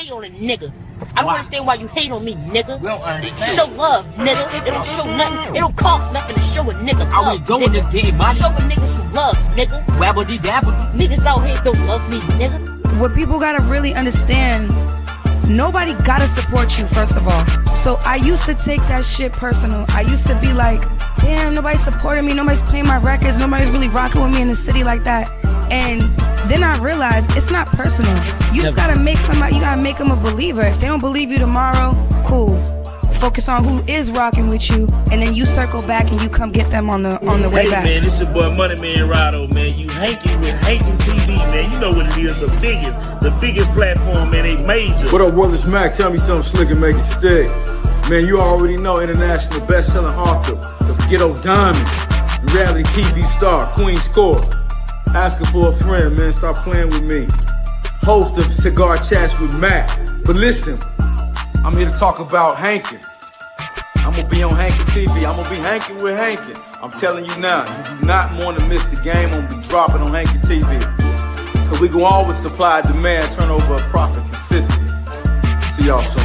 hate on a nigga. I don't understand why you hate on me, nigga. We don't understand. Show love, nigga. It don't show nothing. It don't cost nothing to show a nigga love. All we doing is getting money. Show a nigga some love, nigga. Wabbity dabbity. Niggas out here don't love me, nigga. What people gotta really understand, nobody gotta support you, first of all. So I used to take that shit personal. I used to be like, damn, nobody's supporting me, nobody's playing my records, nobody's really rocking with me in the city like that. And then I realized it's not personal. You just gotta make somebody, you gotta make them a believer. If they don't believe you tomorrow, cool. Focus on who is rocking with you, and then you circle back and you come get them on the way back. Man, this your boy Money Man Rado, man. You Hankin with Hankin TV, man. You know what it is, the biggest platform, man. They major. What up, Willis Mac? Tell me something slick and make it stick. Man, you already know international best-selling author, the Ghetto Diamond, reality TV star, Queen Score. Asking for a friend, man. Stop playing with me. Host of Cigar Chats with Mac. But listen, I'm here to talk about Hankin. I'm gonna be on Hankin TV. I'm gonna be Hankin with Hankin. I'm telling you now, you do not want to miss the game. I'm gonna be dropping on Hankin TV. Cause we can always supply demand, turn over a profit consistently. See y'all soon.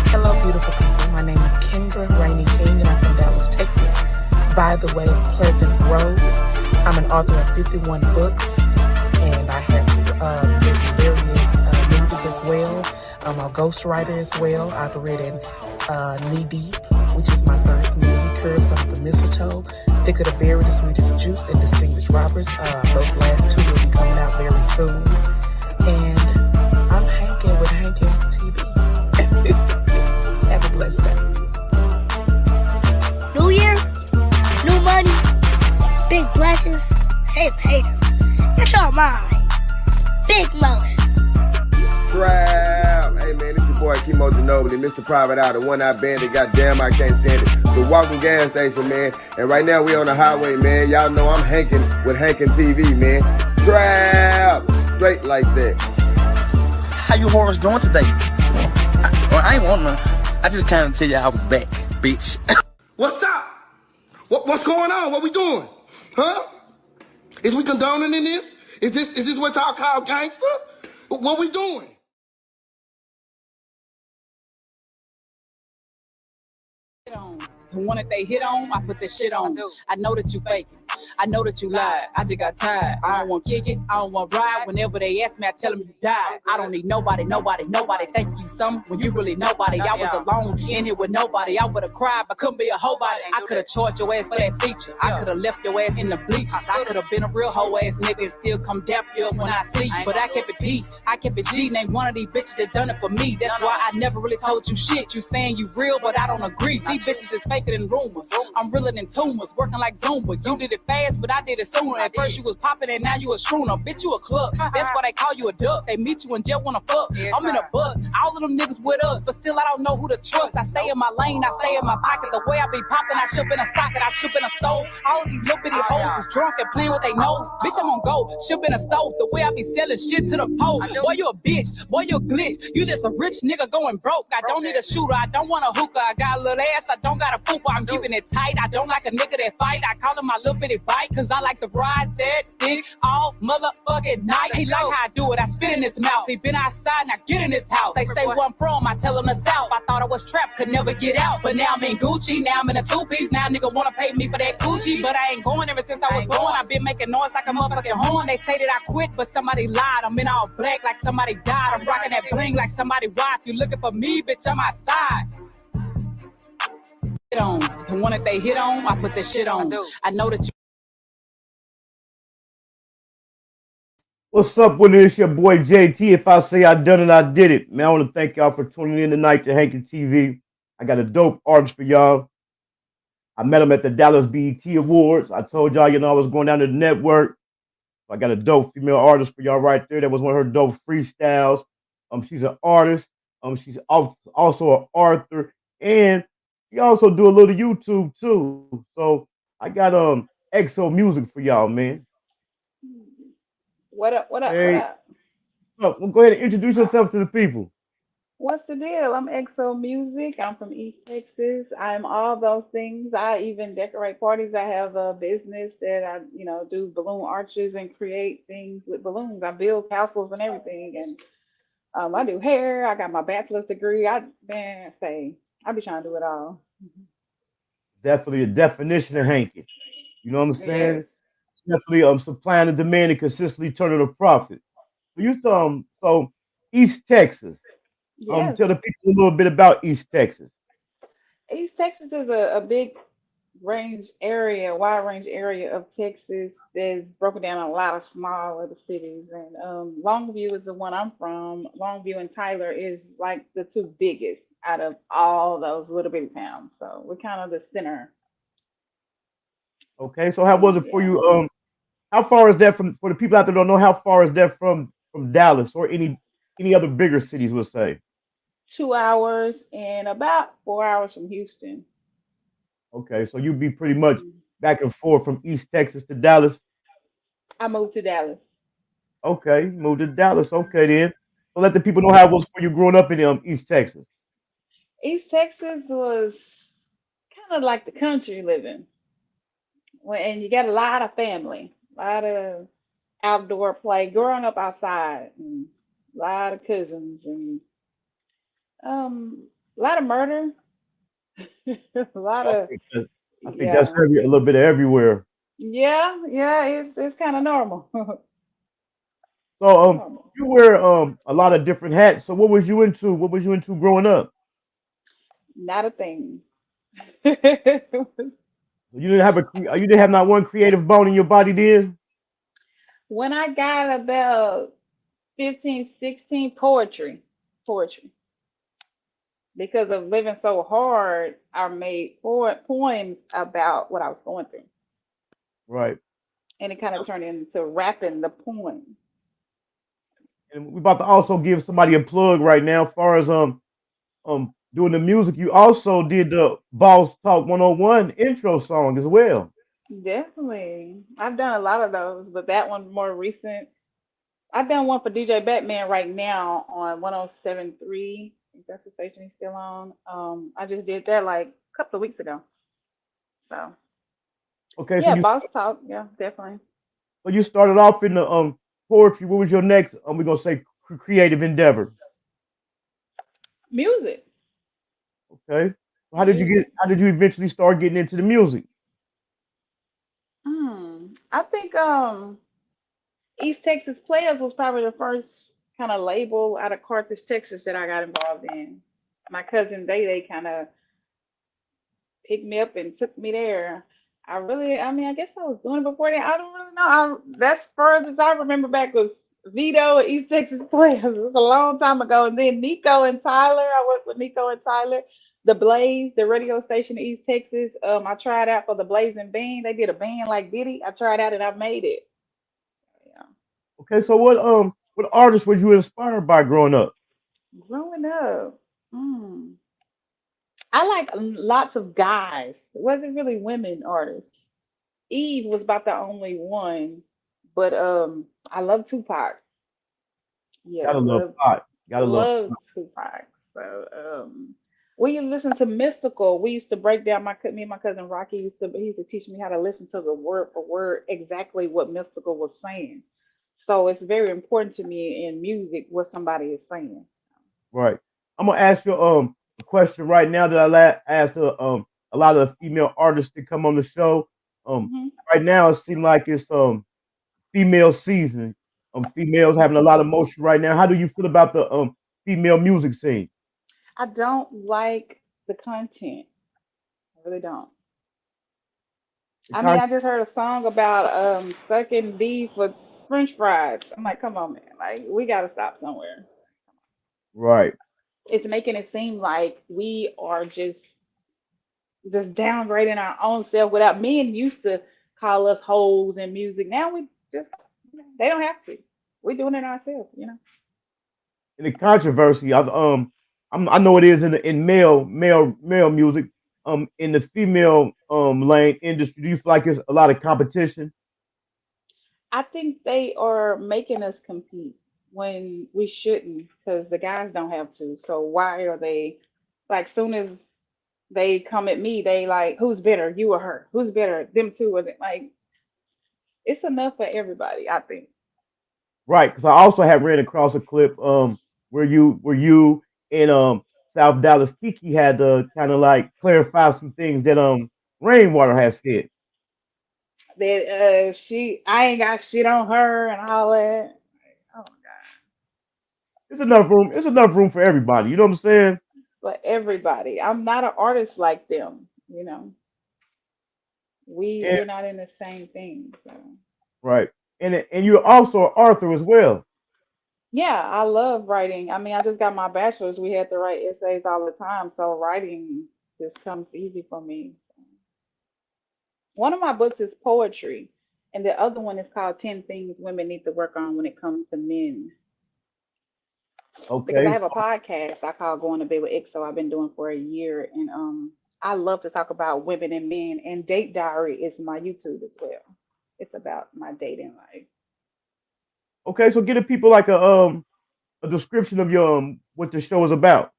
Hello, beautiful people. My name is Kendra Rainey King, and I'm from Dallas, Texas. By the way, Pleasant Grove. I'm an author of 51 books, and I have written various movies as well. I'm a ghostwriter as well. I've written Knee Deep, which is my first movie, Curved from the Mistletoe, Thicker the Berry, The Sweeter the Juice, and Distinguished Robbers. Those last two will be coming out very soon. And I'm Hankin with Hankin TV. Have a blessed day. New year, new money, big blessings, save haters. Get your mind. Big mouth. Crap. Hey man, it's your boy Kimo Ginobili, Mr. Private Eye, the one-eyed bandit. Goddamn, I can't stand it. The walking gas station, man. And right now we on the highway, man. Y'all know I'm Hankin with Hankin TV, man. Crap. Straight like that. How you horrors doing today? I ain't want to. I just kind of tell you I was back, bitch. What's up? What's going on? What we doing? Huh? Is we condoning in this? Is this what y'all call gangster? What we doing? The one that they hit on, I put that shit on. I know that you faking. I know that you lied. I just got tired. I don't want to kick it. I don't want to ride. Whenever they ask me, I tell them you died. I don't need nobody. Thank you some when you really nobody. I was alone in here with nobody. I would have cried, but couldn't be a hoe body. I could have charged your ass for that feature. I could have left your ass in the bleachers. I could have been a real hoe ass nigga and still come dap you up when I see you. But I kept it P. I kept it G. Named one of these bitches that done it for me. That's why I never really told you shit. You saying you real, but I don't agree. These bitches just faking in rumors. I'm realer than tumors, working like Zumba. You did it fast, but I did it sooner. At first you was popping and now you a shrooner. Bitch, you a club. That's why they call you a duck. They meet you in jail, wanna fuck. I'm in a bus. All of them niggas with us, but still I don't know who to trust. I stay in my lane, I stay in my pocket. The way I be popping, I ship in a socket, I ship in a stove. All of these little bitty hoes is drunk and playing with they nose. Bitch, I'm on go, ship in a stove. The way I be selling shit to the pole. Boy, you a bitch. Boy, you a glitch. You just a rich nigga going broke. I don't need a shooter. I don't want a hookah. I got a little ass. I don't got a pooper. I'm keeping it tight. I don't like a nigga that fight. I call him my little bitty bite, cause I like to ride that dick all motherfucking night. He like how I do it. I spit in his mouth. He been outside, now get in his house. They say where I'm from, I tell him the south. I thought I was trapped, could never get out. But now I'm in Gucci, now I'm in a two-piece. Now niggas wanna pay me for that Gucci, but I ain't going ever since I was born. I've been making noise like a motherfucking horn. They say that I quit, but somebody lied. I'm in all black like somebody died. I'm rocking that bling like somebody robbed. You looking for me, bitch, I'm outside. On. The one that they hit on, I put that shit on. I know that you. What's up with it? It's your boy JT. If I say I done it, I did it. Man, I want to thank y'all for tuning in tonight to Hankin TV. I got a dope artist for y'all. I met him at the Dallas BET Awards. I told y'all, I was going down to the network. I got a dope female artist for y'all right there. That was one of her dope freestyles. She's an artist. She's also an author, and she also do a little YouTube too. So I got XO Muzik for y'all, man. What up? Hey. Well, go ahead and introduce yourself to the people. What's the deal? I'm XO Muzik. I'm from East Texas. I'm all those things. I even decorate parties. I have a business that I, do balloon arches and create things with balloons. I build castles and everything. And I do hair. I got my bachelor's degree. I be trying to do it all. Definitely a definition of hanky. You know what I'm Yes. saying? Definitely supplying the demand and consistently turning a profit. So so East Texas. Yes. Tell the people a little bit about East Texas. East Texas is a big wide range area of Texas that's broken down in a lot of small little cities. And Longview is the one I'm from. Longview and Tyler is like the two biggest out of all those little bitty towns. So we're kind of the center. Okay, so how was it for Yeah. you? How far is that from for the people out there who don't know how far is that from Dallas or any other bigger cities? We'll say. 2 hours and about 4 hours from Houston. Okay, so you'd be pretty much Mhm. back and forth from East Texas to Dallas. I moved to Dallas. Okay, moved to Dallas. Okay, then. So let the people know how it was for you growing up in East Texas. East Texas was kind of like the country living. And you got a lot of family, a lot of outdoor play, growing up outside, and a lot of cousins, and a lot of murder, a lot I of think that, I think that's yeah, a little bit of everywhere. yeah. It's kind of normal. So Normal. you wear a lot of different hats. So what was you into? What was you into growing up? Not a thing. You didn't have you didn't have not one creative bone in your body, did? When I got about 15, 16, poetry. Because of living so hard, I made poems about what I was going through. Right. And it kind of turned into rapping the poems. And we're about to also give somebody a plug right now. As far as doing the music, you also did the Boss Talk 101 intro song as well. Definitely. I've done a lot of those, but that one more recent. I've done one for DJ Batman right now on 107.3. I think that's the station he's still on. I just did that like a couple of weeks ago. So Okay, yeah, Boss Talk. Yeah, definitely. so you started off in the poetry. What was your next? We're gonna say creative endeavor. Music. Okay. Music. How did you eventually start getting into the music? I think East Texas Players was probably the first kind of label out of Carthage, Texas that I got involved in. My cousin Day kind of picked me up and took me there. I mean, I guess I was doing it before that. I don't really know. That's far as I remember back was Vito and East Texas Players. It was a long time ago. And then Nico and Tyler, I worked with Nico and Tyler. The Blaze, the radio station in East Texas. I tried out for the Blazing Band. They did a band like Diddy. I tried out and I made it. Yeah. Okay, so what artists were you inspired by growing up? Growing up, mm, I like lots of guys. It wasn't really women artists. Eve was about the only one, but I love Tupac. Yeah, Gotta love pot. Gotta love. love Tupac. So we used to listen to Mystical. We used to break down me and my cousin Rocky he used to teach me how to listen to the word for word exactly what Mystical was saying. So it's very important to me in music what somebody is saying. Right. I'm gonna ask you a question right now that asked a lot of the female artists to come on the show. Um, Hmm. right now it seems like it's female season. Females having a lot of motion right now. How do you feel about the female music scene? I don't like the content. I really don't. The I mean, con- I just heard a song about sucking beef with French fries. I'm like, come on, man. Like, we gotta stop somewhere. right. It's making it seem like we are just downgrading our own self without men used to call us hoes in music. Now we just they don't have to. We're doing it ourselves. In the controversy, I know it is in in male music. In the female lane industry, do you feel like it's a lot of competition? I think they are making us compete when we shouldn't because the guys don't have to. So why are they like soon as they come at me, they like, who's better, you or her? Who's better, them two? Or like, it's enough for everybody, I think. Right, because I also have ran across a clip. where you and South Dallas Kiki had to kind of like clarify some things that Rainwater has said. That I ain't got shit on her and all that. Oh, It's enough room. It's enough room for everybody. You know what I'm saying? but everybody, I'm not an artist like them. You know, And, we're not in the same thing. So. right. And you're also an author as well. Yeah, I love writing. I mean, I just got my bachelor's. We had to write essays all the time, so writing just comes easy for me. One of my books is poetry, and the other one is called 10 Things Women Need to Work On When It Comes to Men. Because I Okay. have a podcast I call Going to Bed with XO I've been doing for a year, and I love to talk about women and men, and Date Diary is my YouTube as well. It's about my dating life. Okay. So get the people like a description of your what the show is about.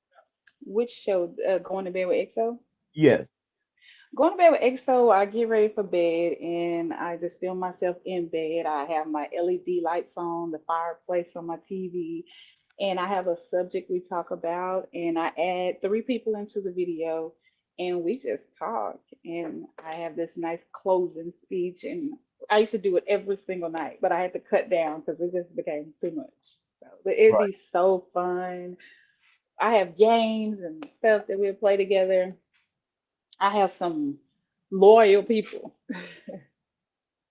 Which show, Going to Bed with XO? Yes. Going to bed with XO, I get ready for bed and I just feel myself in bed. I have my LED lights on, the fireplace on my TV, and I have a subject we talk about, and I add three people into the video and we just talk. And I have this nice closing speech, and I used to do it every single night, but I had to cut down because it just became too much. So, but it'd Right. be so fun. I have games and stuff that we'll play together. I have some loyal people,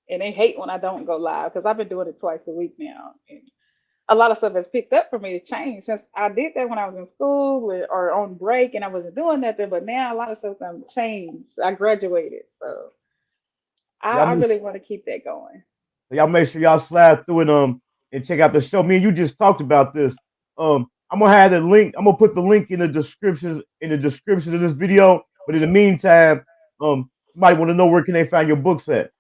and they hate when I don't go live because I've been doing it twice a week now. And a lot of stuff has picked up for me to change since I did that when I was in school or on break and I wasn't doing nothing. But now a lot of stuff has changed. I graduated, so Y'all I make, really want to keep that going. y'all make sure y'all slide through and check out the show. Me and you just talked about this. I'm gonna have the link. I'm gonna put the link in the description of this video. But in the meantime, somebody want to know where can they find your books at?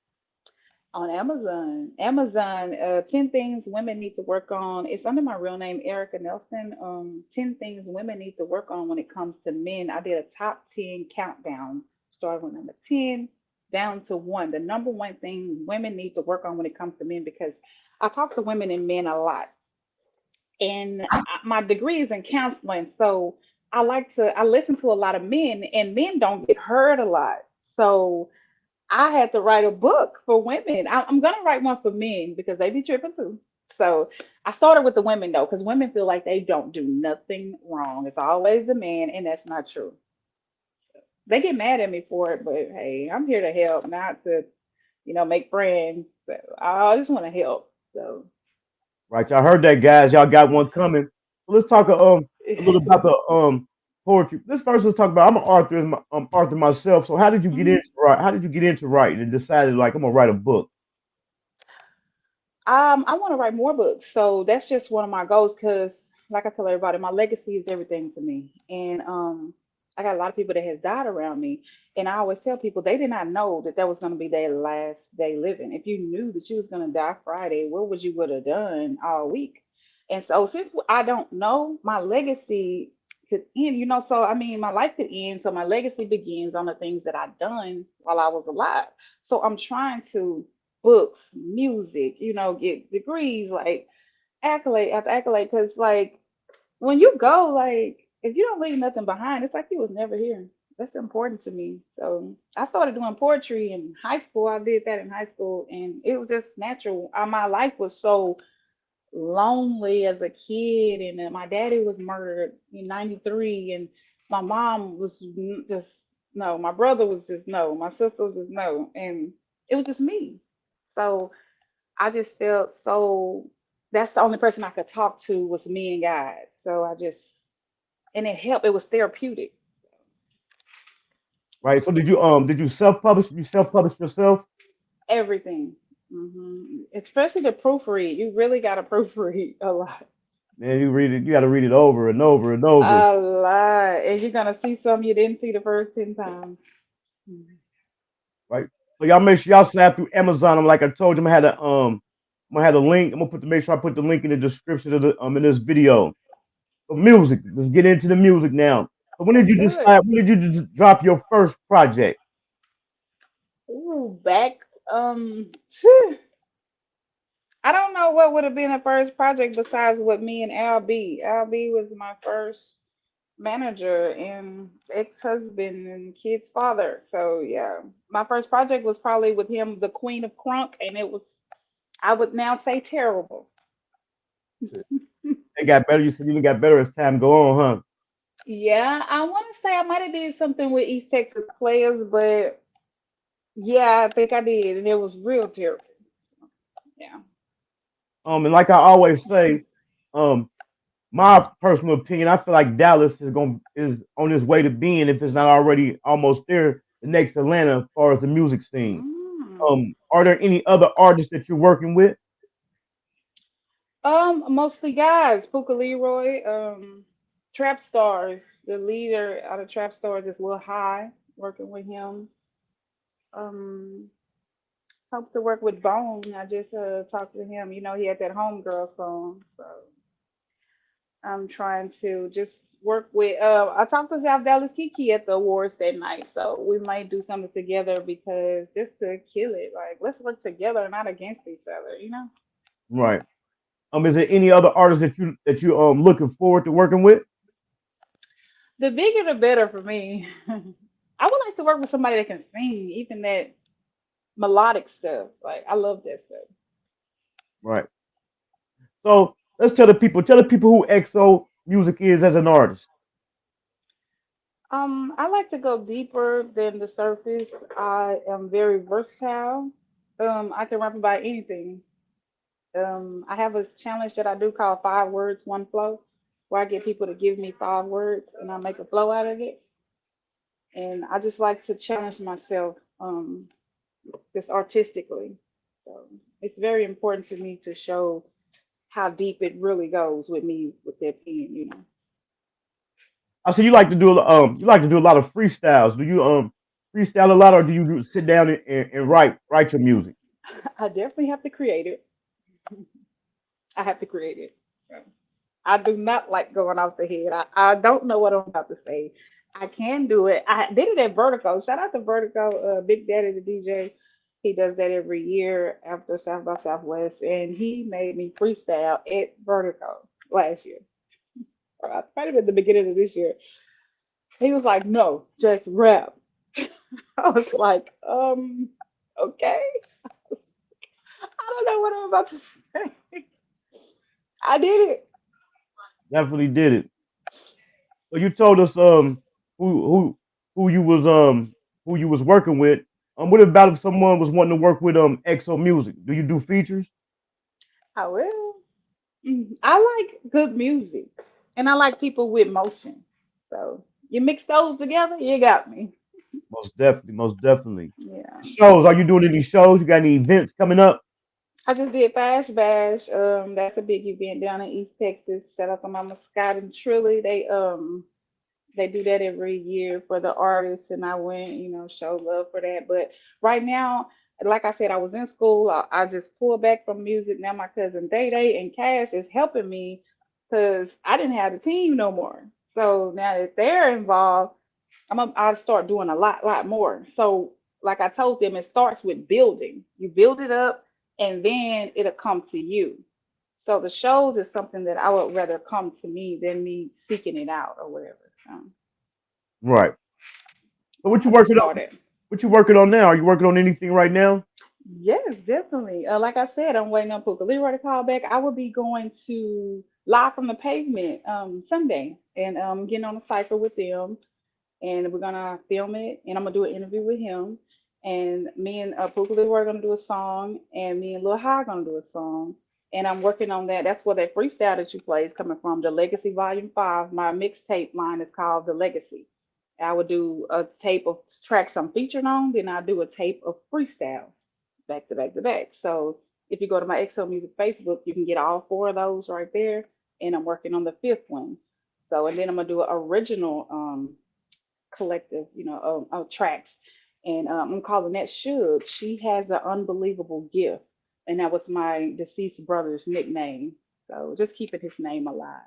On Amazon. Amazon, 10 Things Women Need to Work On. It's under my real name, Erica Nelson. 10 Things Women Need to Work On When It Comes to Men. I did a top 10 countdown, starting with number 10 down to one. The number one thing women need to work on when it comes to men, because I talk to women and men a lot. And my degree is in counseling. So I listen to a lot of men, and men don't get heard a lot. So, I had to write a book for women. I'm gonna write one for men because they be tripping too. So I started with the women though, because women feel like they don't do nothing wrong. It's always the man, and that's not true. They get mad at me for it, but hey, I'm here to help, not to, make friends. So I just want to help. So Right, y'all heard that, guys. Y'all got one coming. So let's talk a little about the poetry. This first, let's talk about. I'm an author, author myself. So how did you get Mhm. into How did you get into writing and decided like I'm gonna write a book? I want to write more books. So that's just one of my goals because, like I tell everybody, my legacy is everything to me. And I got a lot of people that has died around me. And I always tell people they did not know that that was going to be their last day living. If you knew that you was going to die Friday, what would you would have done all week? And so since I don't know, my legacy could end, so I mean, my life could end. So my legacy begins on the things that I've done while I was alive. So I'm trying to books, music, get degrees, like accolade after accolade. Because, like, when you go, like, if you don't leave nothing behind, it's like you was never here. That's important to me. So I started doing poetry in high school. I did that in high school, and it was just natural. My life was so lonely as a kid, and my daddy was murdered in '93, and my mom was just no, my brother was just no, my sister was just no, and it was just me. So I just felt so that's the only person I could talk to was me and God. So and it helped. It was therapeutic. Right. So did you self publish? You self publish yourself? Everything. Especially the proofread. You really got to proofread a lot. Man, you read it. You got to read it over and over and over. A lot. And you're going to see some you didn't see the first 10 times. Right. So y'all make sure y'all slap through Amazon. I'm like I told you, I'm gonna have the link. I'm gonna make sure I put the link in the description of the in this video. So music. Let's get into the music now. So when did Let's you do it. decide? When did you just drop your first project? Ooh, back, I don't know what would have been the first project besides what me and Al B. Al B was my first manager and ex-husband and kid's father. So yeah, my first project was probably with him, the Queen of Crunk, and it was, I would now say, terrible. It got better. You said you got better as time go on, huh? Yeah, I want to say I might have did something with East Texas Players, but yeah, I think I did, and it was real terrible. Yeah. And like I always say, um, my personal opinion, I feel like Dallas is on its way to being, if it's not already almost there, the next Atlanta as far as the music scene. Mm. Are there any other artists that you're working with? Mostly guys. Puka Leroy, Trap Stars, the leader out of Trap Stars is Lil High, working with him. Um, Hope to work with Bone. I just talked to him. You know, he had that Homegirl song, so I'm trying to just work with. I talked to South Dallas Kiki at the awards that night, so we might do something together because just to kill it, like let's work together, not against each other. You know. Right. Is there any other artists that you looking forward to working with? The bigger the better for me. I would like to work with somebody that can sing, even that melodic stuff. Like I love that stuff. Right. So let's tell the people who XO Music is as an artist. I like to go deeper than the surface. I am very versatile. I can rap about anything. I have a challenge that I do called 5 words, one flow, where I get people to give me 5 words and I make a flow out of it. And I just like to challenge myself, just artistically. So it's very important to me to show how deep it really goes with me with that pen, you know. I see you like to do a lot of freestyles. Do you freestyle a lot, or do you sit down and write your music? I definitely have to create it. I have to create it. So, I do not like going off the head. I don't know what I'm about to say. I can do it. I did it at Vertigo. Shout out to Vertigo, Big Daddy the DJ. He does that every year after South by Southwest, and he made me freestyle at Vertigo last year. Or I might have been the beginning of this year. He was like, "No, just rap." I was like, okay. I don't know what I'm about to say. I did it. Definitely did it. So you told us who who who you was who you was working with. What about if someone was wanting to work with XO Music? Do you do features? I will. I like good music, and I like people with motion. So you mix those together, you got me. Most definitely, most definitely. Yeah. Shows? Are you doing any shows? You got any events coming up? I just did Fast Bash. That's a big event down in East Texas. Shout out to Mama Scott and Trilly. They do that every year for the artists, and I went, you know, show love for that. But right now, like I said, I was in school. I just pulled back from music. Now my cousin Day Day and Cash is helping me because I didn't have a team no more. So now that they're involved, I'll start doing a lot more. So like I told them, it starts with building. You build it up, and then it'll come to you. So the shows is something that I would rather come to me than me seeking it out or whatever. So Right. So what you I just working on? started. What you working on now? Are you working on anything right now? Yes, definitely. Like I said, I'm waiting on Puka Leroy to call back. I will be going to Live from the Pavement Sunday and getting on a cycle with them, and we're gonna film it, and I'm gonna do an interview with him. And me and Puka Leroy are gonna do a song, and me and Lil High gonna do a song. And I'm working on that. That's where that freestyle that you play is coming from. The Legacy Volume 5. My mixtape line is called The Legacy. I would do a tape of tracks I'm featured on, then I do a tape of freestyles back to back to back. So if you go to my XO Music Facebook, you can get all 4 of those right there. And I'm working on the 5th one. So and then I'm gonna do an original collective, you know, of tracks. And I'm calling that Chhyld. She has an unbelievable gift. And that was my deceased brother's nickname. So just keeping his name alive.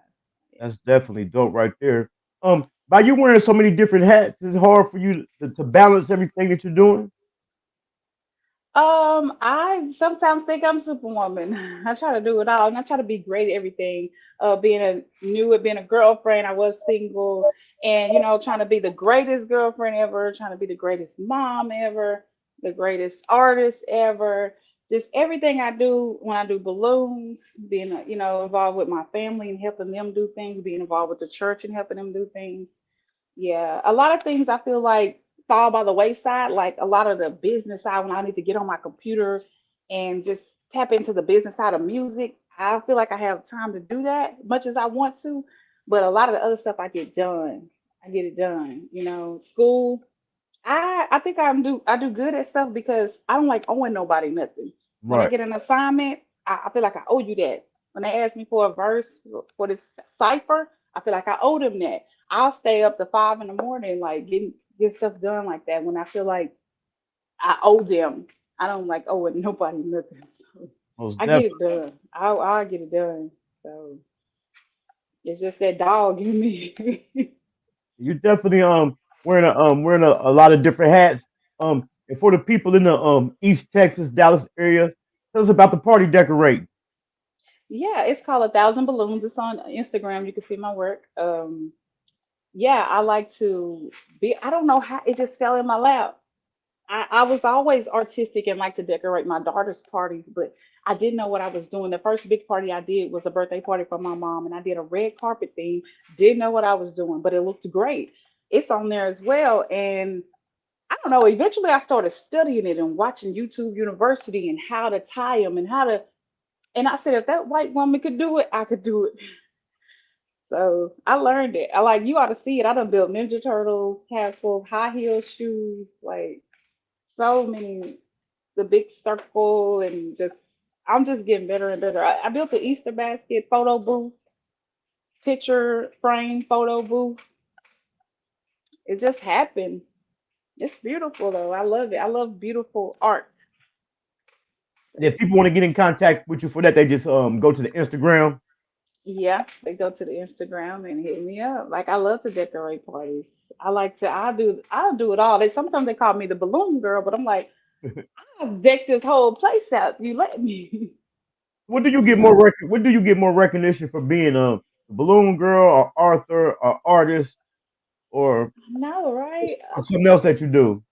That's definitely dope right there. By you wearing so many different hats, it's hard for you to balance everything that you're doing. I sometimes think I'm Superwoman. I try to do it all, and I try to be great at everything. Being a girlfriend, I was single, and trying to be the greatest girlfriend ever, trying to be the greatest mom ever, the greatest artist ever. Just everything I do when I do balloons, being involved with my family and helping them do things, being involved with the church and helping them do things. Yeah, a lot of things I feel like fall by the wayside, like a lot of the business side when I need to get on my computer and just tap into the business side of music. I feel like I have time to do that much as I want to, but a lot of the other stuff I get done. I get it done. School. I do good at stuff because I don't like owing nobody nothing. When I Right. get an assignment, I feel like I owe you that. When they ask me for a verse for this cipher, I feel like I owe them that. I'll stay up to 5 in the morning, like get stuff done like that when I feel like I owe them. I don't like owing nobody nothing. So Most I get definitely. it done. I'll get it done. So it's just that dog in me. You definitely wearing a lot of different hats. And for the people in the East Texas, Dallas area, tell us about the party decorate. Yeah, it's called 1,000 Balloons. It's on Instagram. You can see my work. Yeah, I like to be. I don't know how it just fell in my lap. I was always artistic and like to decorate my daughter's parties, but I didn't know what I was doing. The first big party I did was a birthday party for my mom, and I did a red carpet theme. Didn't know what I was doing, but it looked great. It's on there as well, and I don't know. Eventually, I started studying it and watching YouTube University and how to tie them and how to. And I said, if that white woman could do it, I could do it. So I learned it. I like you ought to see it. I done built Ninja Turtles, castles, high heel shoes, like so many, the big circle, and just I'm just getting better and better. I built the Easter basket photo booth, picture frame photo booth. It just happened. It's beautiful though. I love it. I love beautiful art. And if people want to get in contact with you for that, they just go to the Instagram. Yeah, they go to the Instagram and hit me up. Like I love to decorate parties. I like to. I'll do it all. Sometimes they call me the balloon girl, but I'm like I'll deck this whole place out. You let me. What do you get more recognition for being a balloon girl or Arthur or artist or No, right? something else that you do?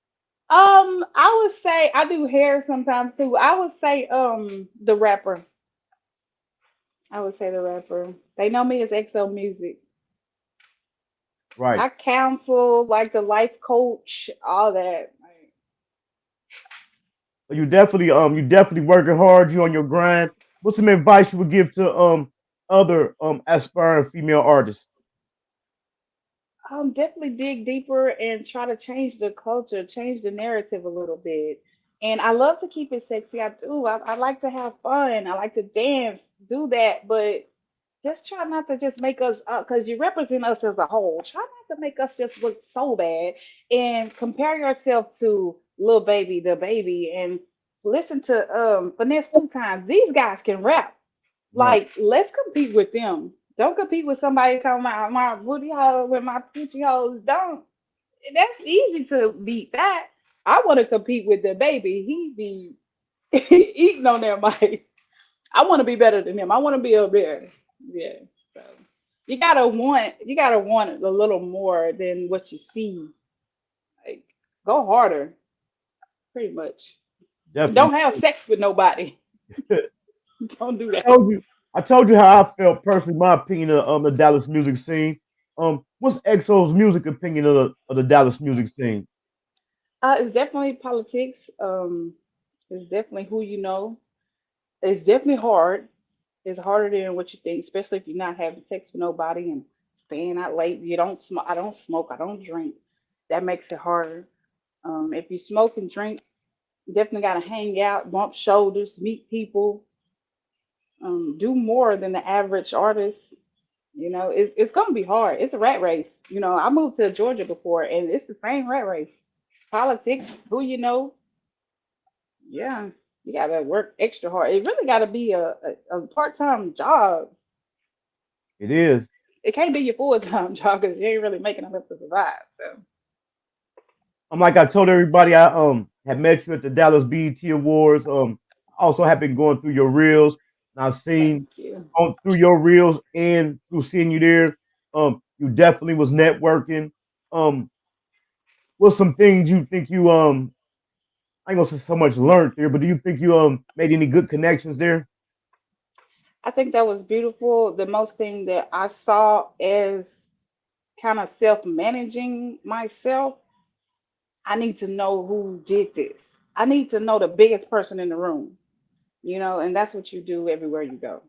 I would say I do hair sometimes too. I would say the rapper. I would say the rapper. They know me as XO Muzik. Right. I counsel, like the life coach, all that. Like, So you definitely working hard. You on your grind. What's some advice you would give to other aspiring female artists? definitely dig deeper and try to change the culture, change the narrative a little bit. And I love to keep it sexy. I do. I like to have fun. I like to dance, do that. But just try not to just make us because you represent us as a whole. Try not to make us just look so bad and compare yourself to Lil Baby, the baby, and listen to Finesse two times. These guys can rap. Right. Like, let's compete with them. Don't compete with somebody talking about my booty hole and my coochie holes. Don't. That's easy to beat that. I want to compete with the baby. He be eating on that mic. I want to be better than him. I want to be up there. Yeah. So you gotta want it a little more than what you see. Like go harder, pretty much. And Definitely. don't have sex with nobody. Don't do I that. told you. I told you how I felt personally. My opinion of the Dallas music scene. What's XO's music opinion of the Dallas music scene? It's definitely politics. It's definitely who you know. It's definitely hard. It's harder than what you think, especially if you're not having sex with nobody and staying out late. You don't smoke. I don't smoke. I don't drink. That makes it harder. If you smoke and drink, you definitely got to hang out, bump shoulders, meet people, do more than the average artist. It's gonna be hard. It's a rat race. I moved to Georgia before, and it's the same rat race. Politics, who you know, yeah, you gotta work extra hard. It really gotta be a part-time job. It is. It can't be your full-time job because you ain't really making enough to survive. So I'm like I told everybody. had met you at the Dallas BET Awards. Also have been going through your reels. And I've Thank seen you. on through your reels and through seeing you there. You definitely was networking. Um, what's some things you think you I ain't gonna say so much learned there, but do you think you made any good connections there? I think that was beautiful. The most thing that I saw as kind of self managing myself, I need to know who did this. I need to know the biggest person in the room, and that's what you do everywhere you go.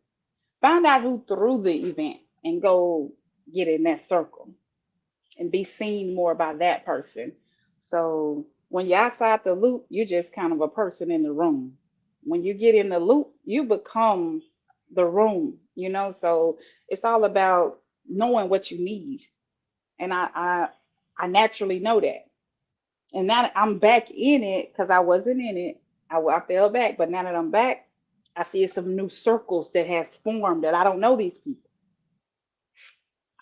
Find out who threw the event and go get in that circle and be seen more by that person. So when you're outside the loop, you're just kind of a person in the room. When you get in the loop, you become the room, So it's all about knowing what you need. And I naturally know that. And now that I'm back in it because I wasn't in it. I fell back, but now that I'm back, I see some new circles that has formed that I don't know these people.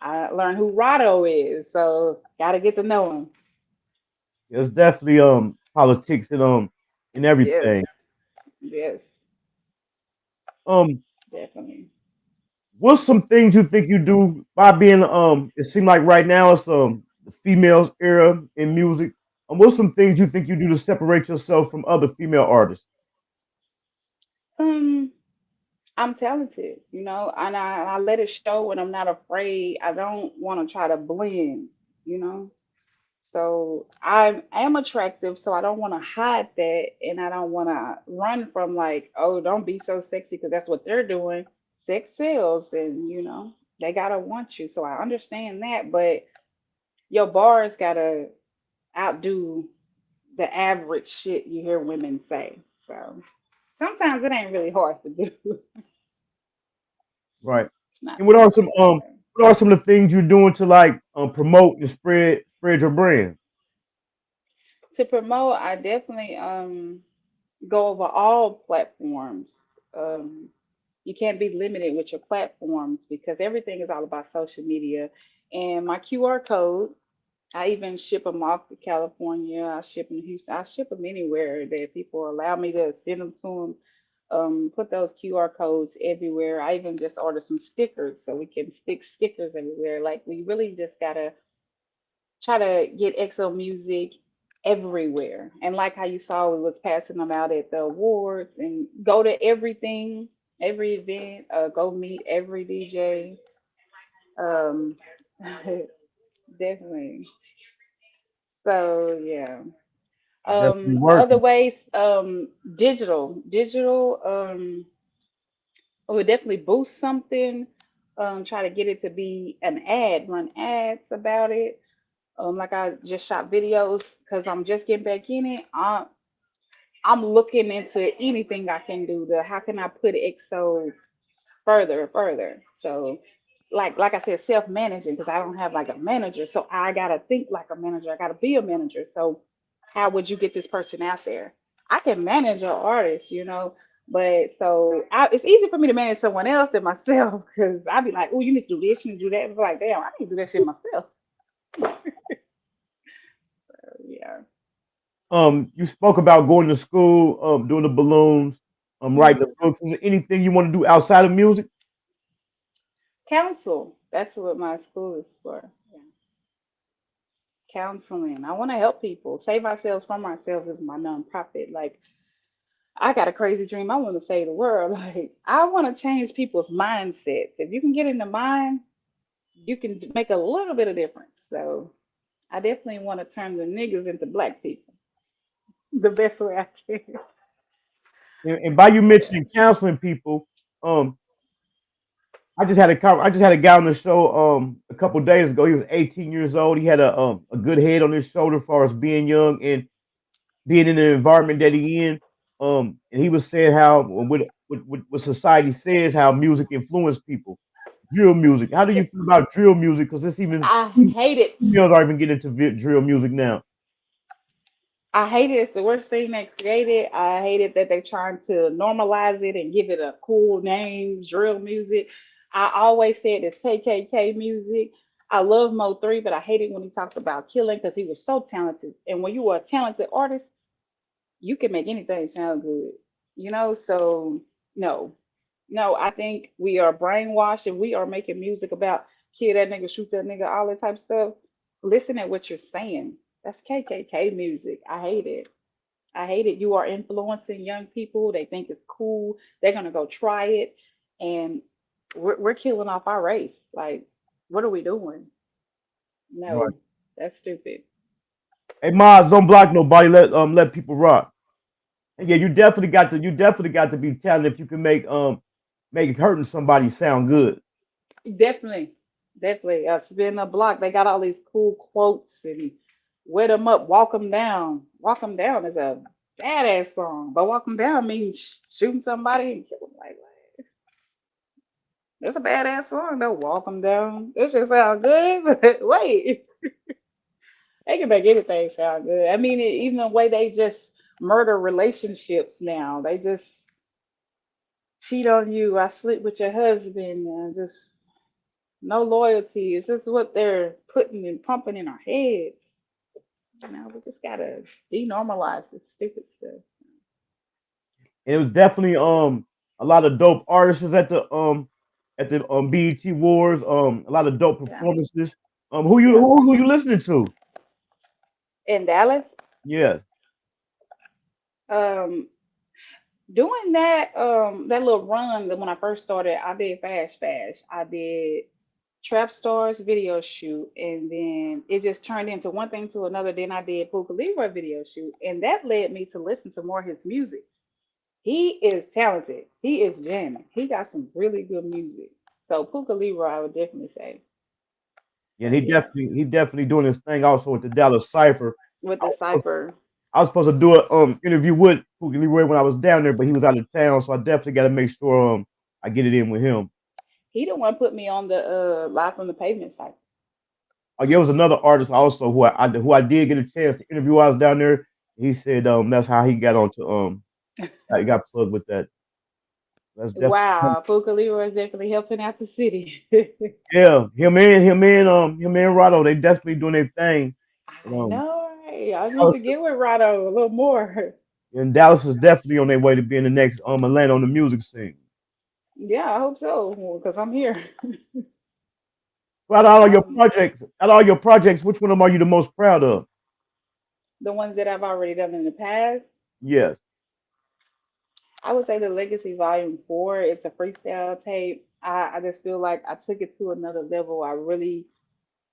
I learned who Rado is, so gotta get to know him. There's definitely politics and Yes, everything. yes, Um, definitely. what's some things you think you do by being it seems like right now it's the females era in music. What's some things you think you do to separate yourself from other female artists? Um, I'm talented, and I let it show, and I'm not afraid. I don't want to try to blend, you know. So I am attractive, so I don't want to hide that, and I don't want to run from like, oh, don't be so sexy because that's what they're doing. Sex sells, and they gotta want you. So I understand that, but your bars gotta outdo the average shit you hear women say. So sometimes it ain't really hard to do. Right. It's not And too hard. Yeah. what are some of the things you're doing to like promote and spread your brand? To promote, I definitely go over all platforms. Um, you can't be limited with your platforms because everything is all about social media. And my QR code, I even ship them off to California. I ship them to Houston. I ship them anywhere that people allow me to send them to them. Put those QR codes everywhere. I even just ordered some stickers so we can stick stickers everywhere. Like we really just gotta try to get XO Music everywhere. And like how you saw, we was passing them out at the awards and go to everything, every event, go meet every DJ. Um, definitely. So yeah. Definitely Other working. ways, digital, would definitely boost something. Try to get it to be an ad, run ads about it. Like I just shot videos because I'm just getting back in it. I'm looking into anything I can do to how can I put EXO further. So like I said, self-managing because I don't have like a manager. So I gotta think like a manager. I gotta be a manager. So how would you get this person out there? I can manage an artist, but it's easy for me to manage someone else than myself because I'd be like, oh, you need to do this, you need to do that. And I'm like, damn, I need to do that shit myself. Yeah. You spoke about going to school, doing the balloons, writing Hmm. the books. Is there anything you want to do outside of music? Counsel. That's what my school is for. Yeah. Counseling. I want to help people. Save ourselves from ourselves is my nonprofit. Like, I got a crazy dream. I want to save the world. Like, I want to change people's mindsets. If you can get in the mind, you can make a little bit of difference. So, I definitely want to turn the niggas into black people the best way I can. And by you mentioning counseling people, um, I just had a guy on the show a couple days ago. He was 18 years old. He had a good head on his shoulder as far as being young and being in the environment that he in. And he was saying how what society says how music influenced people. Drill music. How do you feel about drill music? Because it's even I hate it. females are even getting into drill music now. I hate it. It's the worst thing they created. I hate it that they're trying to normalize it and give it a cool name, drill music. I always said it's KKK music. I love Mo 3, but I hate it when he talked about killing because he was so talented. And when you are a talented artist, you can make anything sound good. So no. No, I think we are brainwashed and we are making music about kill that nigga, shoot that nigga, all that type of stuff. Listen at what you're saying. That's KKK music. I hate it. I hate it. You are influencing young people. They think it's cool. They're gonna go try it, and we're killing off our race. Like, what are we doing? Right. No, that's stupid. Hey, Maz, don't block nobody. Let people rock. And yeah, you definitely got to be talented if you can make hurting somebody sound good. Definitely, definitely. Spin the block. They got all these cool quotes and wet them up, walk them down. Walk them down is a badass song, but walk them down means shooting somebody and kill them. Like, it's a badass song. Though walk them down. It just sound good. But wait, they can make anything sound good. I mean, even the way they just murder relationships now. They just cheat on you. I sleep with your husband. And just no loyalty. Is this what they're putting and pumping in our heads? We just gotta denormalize this stupid stuff. And it was definitely a lot of dope artists at the BET Awards. A lot of dope Yeah. performances. Who you Yeah. who you listening to? In Dallas, Yeah. um, doing that little run that when I first started, I did Fast Fast. I did Trap Stars video shoot, and then it just turned into one thing to another. Then I did Puka Leroy video shoot, and that led me to listen to more of his music. He is talented. He is jamming. He got some really good music. So Puka Leroy, I would definitely say. Yeah, So yeah, he definitely doing his thing also with the Dallas Cipher. with I the was supposed, cipher, I was supposed to do a interview with Pookie Leroy when I was down there, but he was out of town, so I definitely got to make sure I get it in with him. he the one put me on the live from the pavement site. Oh, there was another artist also who I did get a chance to interview while I was down there. He said that's how he got onto he got plugged with that. That's definitely Wow, Puka Leroy is definitely helping out the city. yeah. Him and Rado, they definitely doing their thing. But, I know, right? I need to Dallas, get with Rado a little more. and Dallas is definitely on their way to being the next Atlanta on the music scene. Yeah, I hope so, because I'm here. So out of all your Um, projects, which one of them are you the most proud of? the ones that I've already done in the past, Yes. I would say the Legacy Volume 4. It's a freestyle tape. I just feel like I took it to another level. I really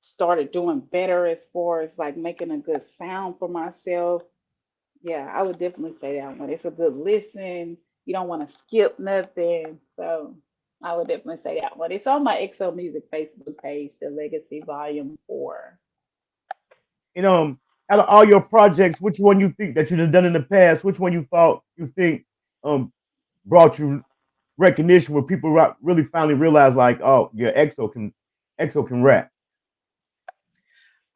started doing better as far as like making a good sound for myself. Yeah, I would definitely say that one. It's a good listen. You don't want to skip nothing. So I would definitely say that one. It's on my XO Music Facebook page, the Legacy Volume 4. And out of all your projects, which one you think that you've done in the past, which one you think um brought you recognition where people really finally realize like, oh yeah, EXO can rap.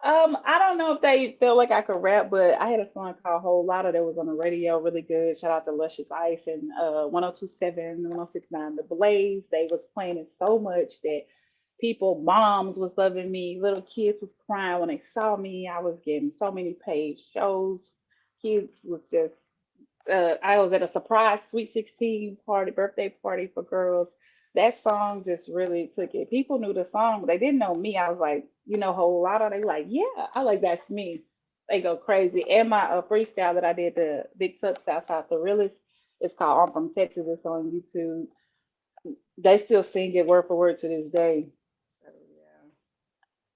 I don't know if they felt like I could rap, but I had a song called Whole Lotta that was on the radio, really good. Shout out to Luscious Ice and 1027, 1069 The Blaze. They was playing it so much that moms was loving me, little kids was crying when they saw me. I was getting so many paid shows. Kids was just I was at a surprise Sweet 16 party, birthday party for girls. That song just really took it. People knew the song, but they didn't know me. I was like, whole lot of they like, yeah, I like that's me. They go crazy. And my freestyle that I did, the Big Tuck Southside the realest, it's called I'm from Texas. It's on YouTube. They still sing it word for word to this day. So, yeah.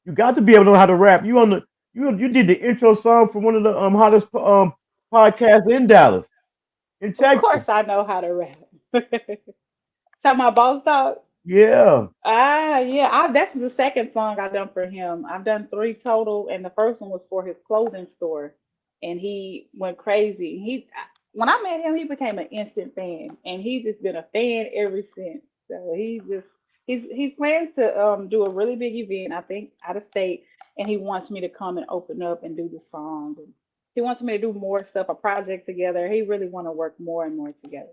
You got to be able to know how to rap. You did the intro song for one of the hottest podcasts in Dallas, in Of Texas. course, I know how to rap. Tell my boss dog. Yeah. Yeah, that's the second song I done for him. I've done three total, and the first one was for his clothing store, and he went crazy. When I met him, he became an instant fan, and he's just been a fan ever since. So he's planning to do a really big event, I think, out of state, and he wants me to come and open up and do the song. And he wants me to do more stuff, a project together. He really want to work more and more together.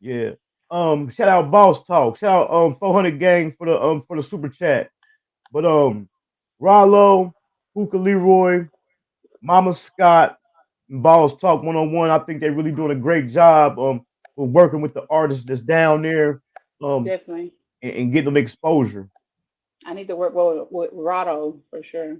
Yeah. Shout out Boss Talk. Shout out 400 gang for the super chat. But Rollo, Puka Leroy, Mama Scott, Balls Talk 101. I think they're really doing a great job with working with the artists that's down there Definitely. and getting them exposure. I need to work with Rotto for sure.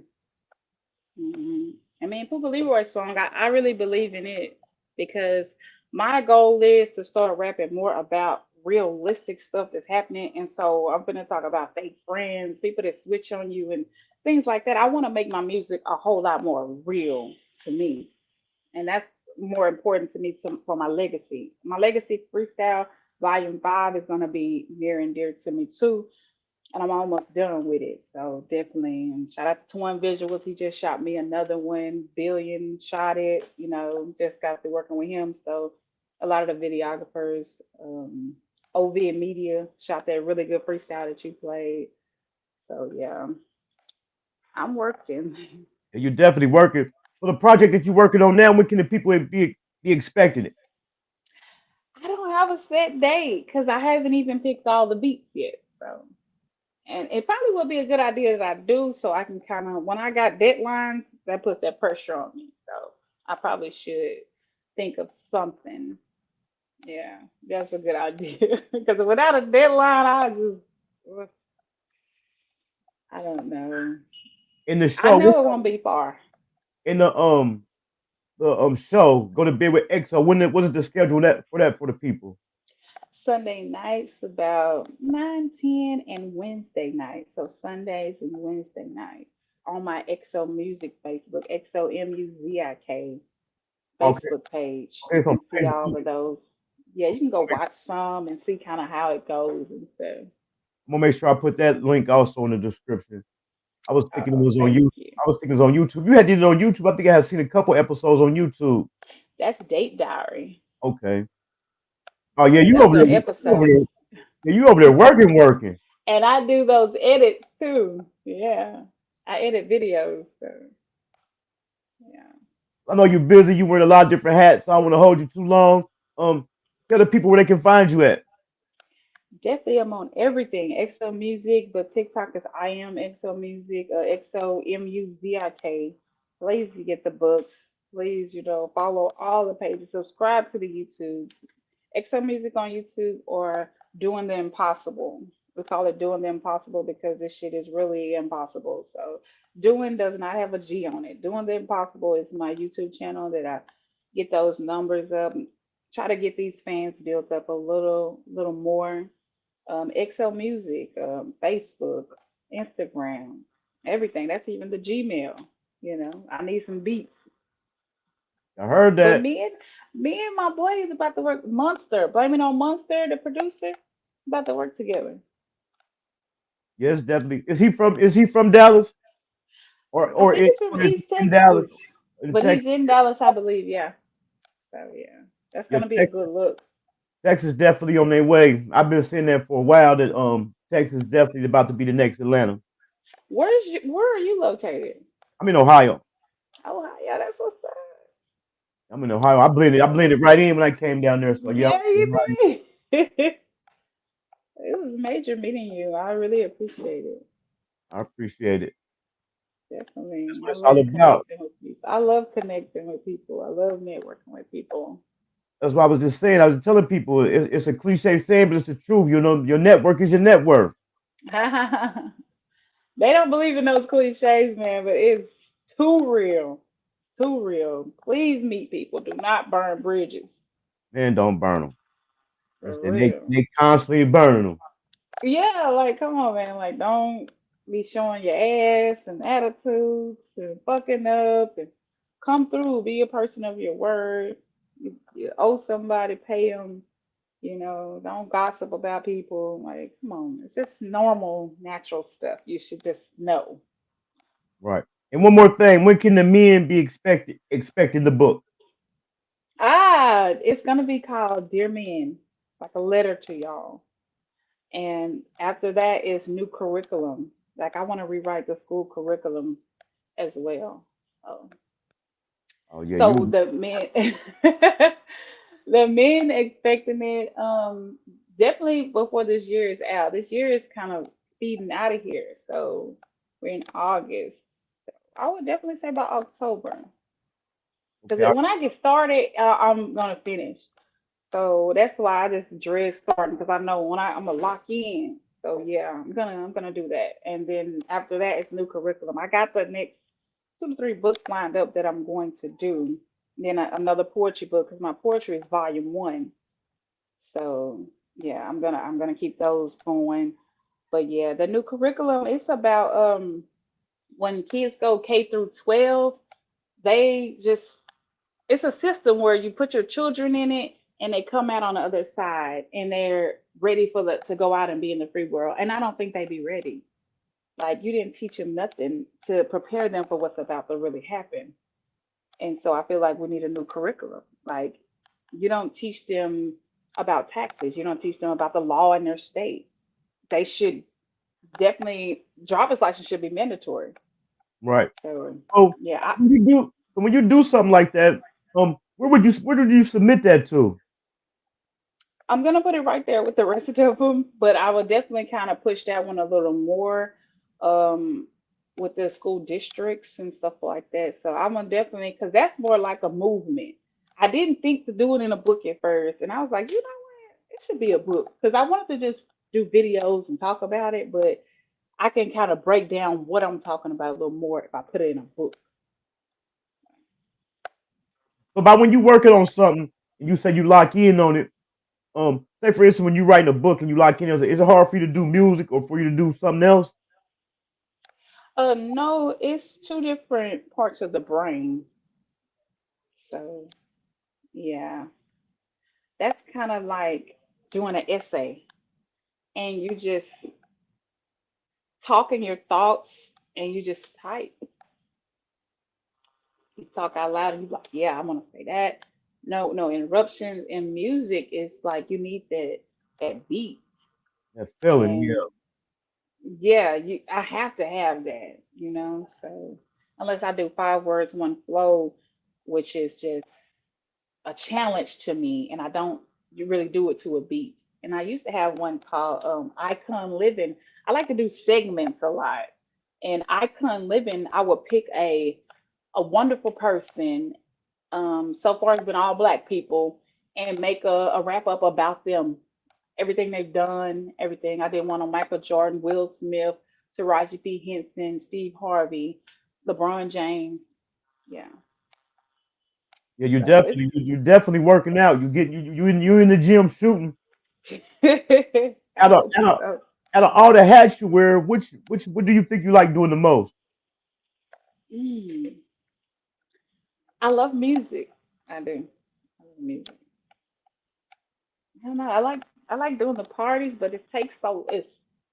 I mean, Puka Leroy's song, I really believe in it because my goal is to start rapping more about realistic stuff that's happening. And so I'm going to talk about fake friends, people that switch on you, and things like that. I want to make my music a whole lot more real to me. And that's more important to me for my legacy. My legacy freestyle volume 5 is going to be near and dear to me too, and I'm almost done with it. So definitely, and shout out to Twin Visuals. He just shot me another one. Billion shot it. Just got through working with him. So a lot of the videographers, OV and Media shot that really good freestyle that you played. So yeah, I'm working. And you're definitely working for the project that you're working on now. When can the people be expecting it? I don't have a set date because I haven't even picked all the beats yet. So. And it probably would be a good idea that I do so I can kind of, when I got deadlines, that puts that pressure on me. So I probably should think of something. Yeah, that's a good idea. Because without a deadline, I don't know. In the I show, know it won't be far. in the show, go to bed with XO. What is the schedule for the people? Sunday nights about 9, 10, and Wednesday nights. So Sundays and Wednesday nights on my XO Music Facebook, XOMUZIK Okay, Facebook page. okay, You so can see all of those. Yeah, you can go watch some and see kind of how it goes and stuff. I'm gonna make sure I put that link also in the description. I was thinking it Oh, was on thank you. you. I was thinking it was on YouTube. You had did it on YouTube. I think I had seen a couple episodes on YouTube. That's Date Diary. Okay. Oh yeah, Yeah, you those over are there. You over episodes. there. Yeah, you over there working. And I do those edits too. Yeah. I edit videos. So, yeah. I know you're busy. You wearing a lot of different hats. So I don't want to hold you too long. Tell the people where they can find you at. Definitely, I'm on everything. XO Music, but TikTok is I am XO Music, XOMUZIK. Please you get the books. Please, follow all the pages. Subscribe to the YouTube. XO Music on YouTube or Doing the Impossible. We call it Doing the Impossible because this shit is really impossible. So Doing does not have a G on it. Doing the Impossible is my YouTube channel that I get those numbers up. Try to get these fans built up a little more. XL Music, Facebook, Instagram, everything. That's even the Gmail. I need some beats. I heard But that. me and my boy is about to work. Monster, blaming on Monster, the producer, about to work together. Yes, definitely. Is he from Dallas I or think is, he's from or is he East in Dallas? Texas, In but he's Texas, in Dallas, I believe. Yeah. So yeah, that's yeah, gonna be a Texas. good look. Texas definitely on their way. I've been saying that for a while. That Texas definitely about to be the next Atlanta. Where are you located? I'm in Ohio. Oh, yeah, that's what's up. I'm in Ohio. I blended right in when I came down there. So yeah, Yeah, I'm you right. did. It was major meeting you. I really appreciate it. I appreciate it. Definitely. That's what I it's all love about. connecting with people. I love connecting with people. I love networking with people. That's what I was just saying. I was telling people it's a cliche saying, but it's the truth. Your network is your net worth. They don't believe in those cliches, man, but it's too real. Too real. Please meet people. Do not burn bridges. Man, don't burn them. For And they real. they constantly burning them. Yeah, like come on, man. Like don't be showing your ass and attitudes and fucking up and come through. Be a person of your word. You owe somebody, pay them. Don't gossip about people. Like, come on, it's just normal, natural stuff. You should just know. Right. And one more thing, when can the men be expecting the book? It's gonna be called Dear Men, like a letter to y'all. And after that is new curriculum. Like I want to rewrite the school curriculum as well. So, Oh yeah, so you the men, the men expecting it. Definitely before this year is out. This year is kind of speeding out of here. So we're in August. I would definitely say by October. Because Okay. when I get started, I'm gonna finish. So that's why I just dread starting because I know I'm gonna lock in. So yeah, I'm gonna do that. And then after that, it's new curriculum. I got the next 2 to 3 books lined up that I'm going to do. Then another poetry book because my poetry is volume 1. So yeah, I'm gonna keep those going. But yeah, the new curriculum it's about when kids go K through 12, they just it's a system where you put your children in it and they come out on the other side and they're ready for the to go out and be in the free world. And I don't think they be ready. Like you didn't teach them nothing to prepare them for what's about to really happen. And so I feel like we need a new curriculum. Like you don't teach them about taxes. You don't teach them about the law in their state. They should definitely driver's license should be mandatory. Right. So So yeah, when you do something like that, where would you submit that to? I'm gonna put it right there with the rest of them, but I would definitely kind of push that one a little more um, with the school districts and stuff like that. So I'm gonna definitely because that's more like a movement. I didn't think to do it in a book at first, and I was like, you know what, it should be a book because I wanted to just do videos and talk about it, but I can kind of break down what I'm talking about a little more if I put it in a book. So by when you working on something and you say you lock in on it, say for instance when you writing a book and you lock in, is it hard for you to do music or for you to do something else? No, it's 2 different parts of the brain. So yeah. That's kind of like doing an essay and you just talking your thoughts and you just type. You talk out loud and you like, yeah, I'm gonna say that. No, no interruptions. And music is like you need that beat. That feeling, And yeah. yeah, I have to have that. So unless I do 5 words, one flow, which is just a challenge to me, and I don't you really do it to a beat. And I used to have one called Icon Living. I like to do segments a lot. And Icon Living, I would pick a wonderful person. So far it's been all black people, and make a wrap up about them, everything they've done, everything. I did one on Michael Jordan, Will Smith, Taraji P. Henson, Steve Harvey, LeBron James. Yeah. Yeah, So it's you definitely working out. You in the gym shooting. I Out of hope out of so. out of all the hats you wear, which what do you think you like doing the most? Mm, I love music. I do. I love music. I don't know. I like doing the parties, but it's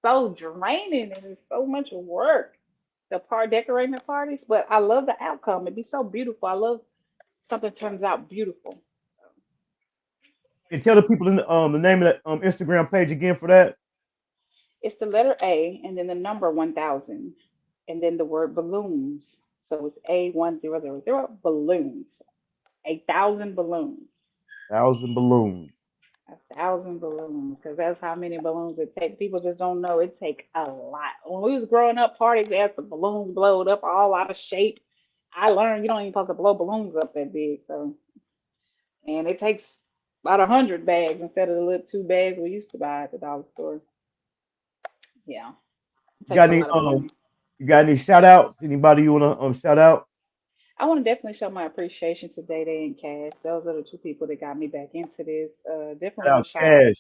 so draining and it's so much work. The part decorating the parties, but I love the outcome. It'd be so beautiful. I love something turns out beautiful. And tell the people the name of that Instagram page again for that. It's the letter A and then the number 1000 and then the word balloons. So it's A1000 balloons. 1,000 balloons. 1,000 balloons. 1,000 balloons, because that's how many balloons it takes. People just don't know it take a lot. When we was growing up, parties they had the balloons blowed up all out of shape. I learned you don't even supposed to blow balloons up that big. So, and it takes about 100 bags instead of the little 2 bags we used to buy at the dollar store. Yeah, it You takes got a any lot of money. you got any shout outs? Anybody you wanna shout out? I want to definitely show my appreciation to Day Day and Cash. Those are the 2 people that got me back into this. Definitely Shout want out to shout. Cash.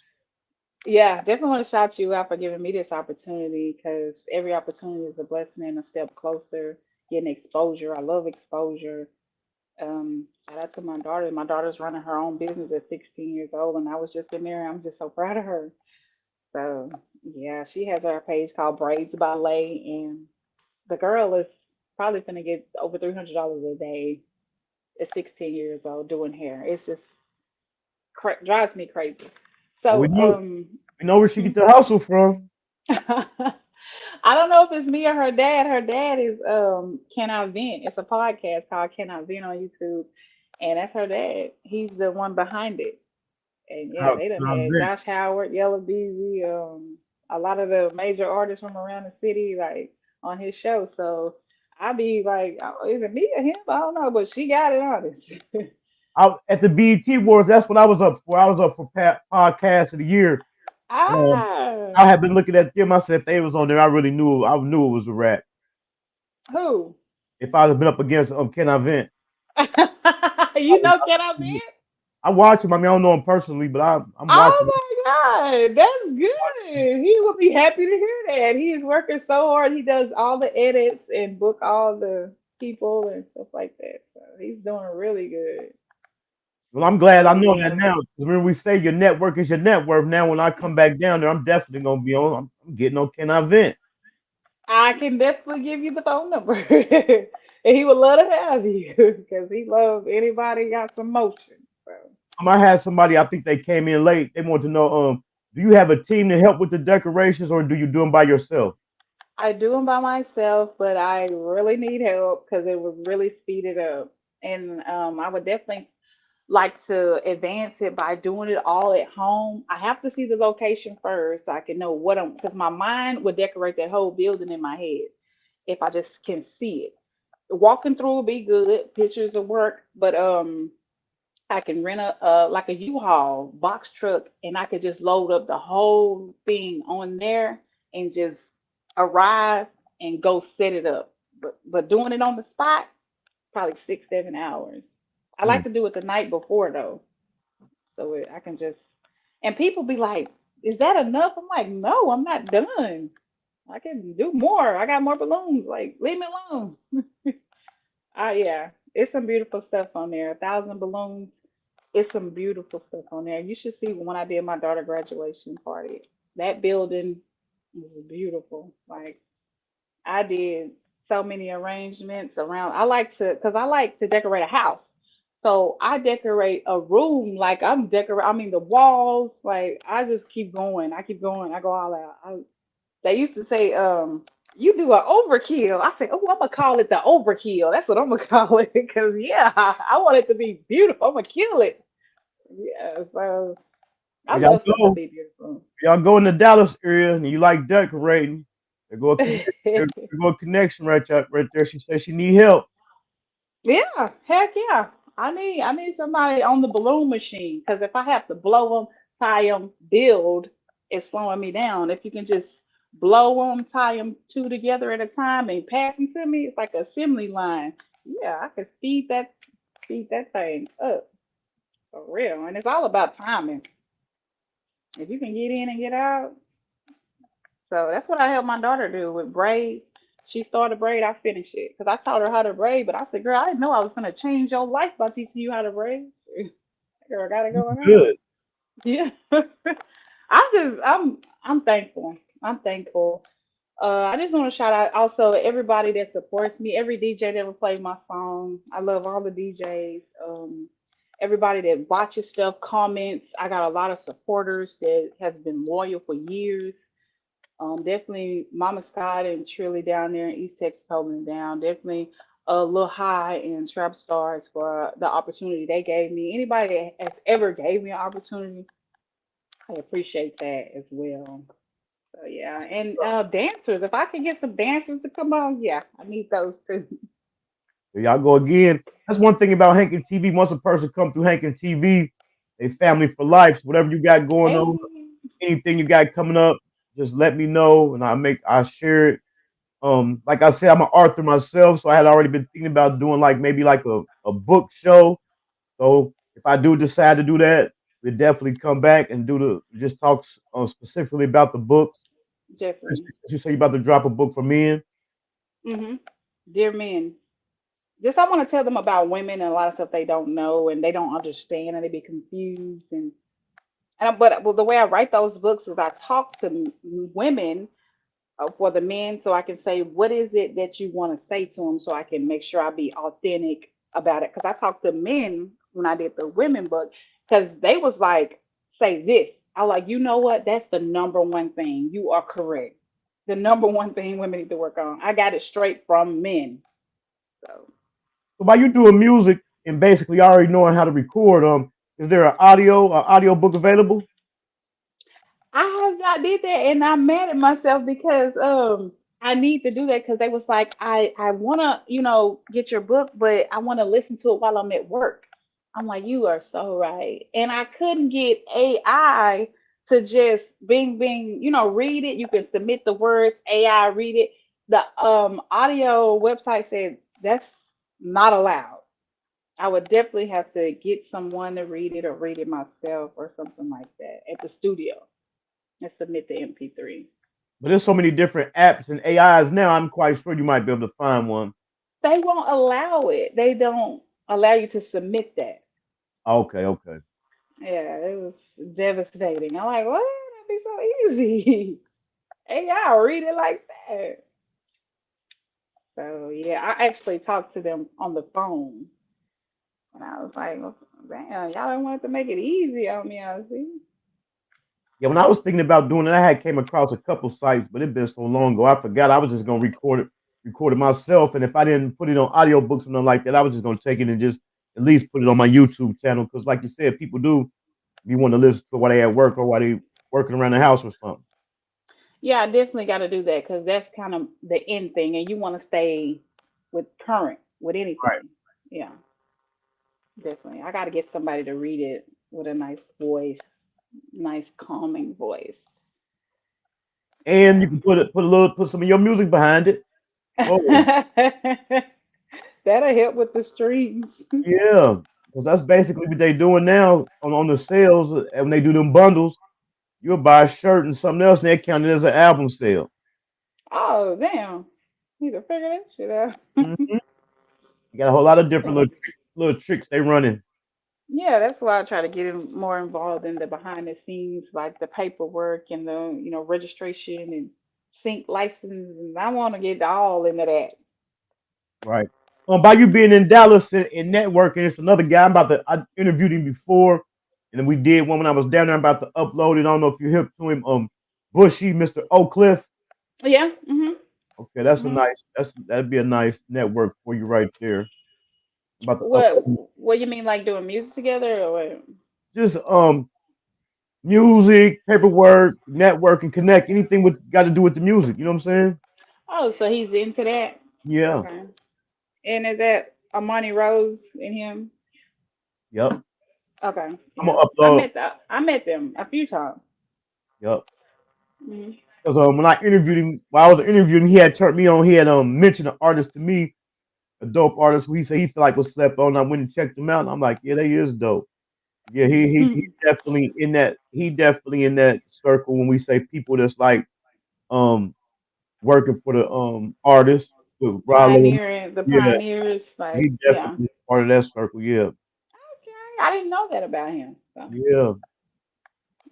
Yeah, definitely want to shout you out for giving me this opportunity because every opportunity is a blessing and a step closer, getting exposure. I love exposure. Shout out to my daughter. My daughter's running her own business at 16 years old, and I was just in there. I'm just so proud of her. So, yeah, she has her page called Braids Ballet, and the girl is probably going to get over $300 a day at 16 years old doing hair. It's just drives me crazy. Well, So, we know where she get the hustle from. I don't know if it's me or her dad. Her dad is Can I Vent? It's a podcast called Can I Vent on YouTube, and that's her dad. He's the one behind it. And yeah, How they done how's had it? Josh Howard, Yellow Beezy, a lot of the major artists from around the city, like on his show. So I be like, oh, is it me or him? I don't know, but she got it honest. At the BET Awards, that's what I was up for. I was up for podcast of the year. Ah, I had been looking at them. I said if they was on there, I knew it was a rap. who? If I had been up against Ken I Vent. You know, can I be? I watch him. I mean, I don't know him personally, but I'm watching. Oh my God, that's good. He will be happy to hear that. He is working so hard. He does all the edits and book all the people and stuff like that. So he's doing really good. Well, I'm glad I Oh know that yeah. now. 'Cause when we say your network is your net worth, now when I come back down there, I'm definitely gonna be on. I'm getting on Can I Vent. I can definitely give you the phone number. And he would love to have you because he loves anybody got some motion. So I had somebody. I think they came in late. They want to know, do you have a team to help with the decorations, or do you do them by yourself? I do them by myself, but I really need help because it would really speed it up. And I would definitely like to advance it by doing it all at home. I have to see the location first so I can know what I'm, because my mind would decorate that whole building in my head if I just can see it. Walking through will be good, pictures will work, but I can rent a like a U-Haul box truck and I could just load up the whole thing on there and just arrive and go set it up. But doing it on the spot, probably 6, 7 hours. I like Mm. to do it the night before though, so I can just. And people be like, "Is that enough?" I'm like, "No, I'm not done. I can do more. I got more balloons. Like, leave me alone." Yeah, it's some beautiful stuff on there. 1,000 balloons. It's some beautiful stuff on there. You should see when I did my daughter graduation party. That building is beautiful. Like I did so many arrangements around. Cause I like to decorate a house. So I decorate a room like I'm decorate. I mean the walls. Like I just keep going. I keep going. I go all out. They used to say, you do an overkill. I said, oh, I'm gonna call it the overkill. That's what I'm gonna call it. Cause yeah, I want it to be beautiful. I'm gonna kill it. Yeah. So I Well, y'all love stuff to go. be beautiful. Y'all go in the Dallas area and you like decorating. There go a connection, there go a connection right there. She said she need help. Yeah, heck yeah. I need somebody on the balloon machine because if I have to blow them, tie them, build, it's slowing me down. If you can just blow them, tie them two together at a time and pass them to me, it's like an assembly line. Yeah, I can speed that thing up for real. And it's all about timing. If you can get in and get out, so that's what I help my daughter do with braids. She started braid, I finished it. Because I taught her how to braid, but I said, girl, I didn't know I was going to change your life by teaching you how to braid. Girl, got it That's going on. good. Yeah. I'm thankful. I'm thankful. I just want to shout out also everybody that supports me, every DJ that ever played my song. I love all the DJs. Everybody that watches stuff, comments. I got a lot of supporters that have been loyal for years. Definitely Mama Scott and Trilly down there in East Texas holding it down. Definitely Lil High and Trap Stars for the opportunity they gave me. Anybody that has ever gave me an opportunity, I appreciate that as well. So yeah, and dancers. If I can get some dancers to come on, yeah, I need those too. There y'all go again. That's one thing about Hankin TV. Once a person come through Hankin TV, they family for life. So whatever you got going Hey, on, anything you got coming up, just let me know and I share it. Like I said, I'm an author myself, so I had already been thinking about doing like maybe like a book show. So if I do decide to do that, we'll definitely come back and do the just talk specifically about the books. definitely. You say you about to drop a book for men. hmm Dear men, just I want to tell them about women and a lot of stuff they don't know and they don't understand and they be confused but well, the way I write those books is I talk to women for the men so I can say, what is it that you want to say to them so I can make sure I be authentic about it. Because I talked to men when I did the women book because they was like, say this. I was like, you know what? That's the number one thing. You are correct. The number one thing women need to work on. I got it straight from men. So So while you doing music and basically already knowing how to record, is there an audio book available? I have not did that and I'm mad at myself because I need to do that because they was like, I wanna, get your book, but I wanna listen to it while I'm at work. I'm like, you are so right. And I couldn't get AI to just bing bing, read it. You can submit the words, AI read it. The audio website said that's not allowed. I would definitely have to get someone to read it or read it myself or something like that at the studio and submit the MP3. But there's so many different apps and AIs now. I'm quite sure you might be able to find one. They won't allow it. They don't allow you to submit that. Okay, okay. Yeah, it was devastating. I'm like, what? That'd be so easy. AI read it like that. So yeah, I actually talked to them on the phone, and I was like, well, damn, y'all don't want to make it easy on me. I see. Yeah, when I was thinking about doing it, I had came across a couple sites, but it been so long ago, I forgot. I was just gonna record it myself, and if I didn't put it on audiobooks or nothing like that, I was just gonna take it and just at least put it on my YouTube channel. Because, like you said, people do be wanting to listen to it while they at work or while they working around the house or something. Yeah, I definitely got to do that because that's kind of the end thing, and you want to stay with current with Right. anything. Yeah, definitely. I got to get somebody to read it with a nice voice, nice calming voice. And you can put some of your music behind it. Oh, That'll help with the streams. yeah, because that's basically what they doing now on the sales. And when they do them bundles, you'll buy a shirt and something else, and they count it as an album sale. Oh, damn. Need to figure that shit out. Mhm. You got a whole lot of different little tricks they running. Yeah, that's why I try to get more involved in the behind the scenes, like the paperwork and the, registration and sync license. And I want to get all into that. Right. By you being in Dallas and networking, it's another guy. I interviewed him before, and then we did one when I was down there. I'm about to upload it. I don't know if you're hip to him. Bushy, Mr. Oak Cliff. Yeah. Mhm. Okay, that's a Mhm. nice. That'd be a nice network for you right there. I'm about to What upload What you mean, like doing music together, or what? just music, paperwork, network, connect. Anything with got to do with the music. You know what I'm saying? Oh, so he's into that. Yeah. Okay. And is that Amani Rose and him? Yep. Okay. I'm Yeah. gonna upload. I met them a few times. Yep. Mhm. Because when I interviewed him, while I was interviewing him, he had turned me on. He had mentioned an artist to me, a dope artist who he said he felt like was slept on. I went and checked him out, and I'm like, yeah, they is dope. Yeah, he definitely in that. He definitely in that circle when we say people that's like um working for the artist with Rollo. The Yeah, pioneers, he like, yeah. definitely part of that circle. Yeah, Okay, I didn't know that about him. So yeah,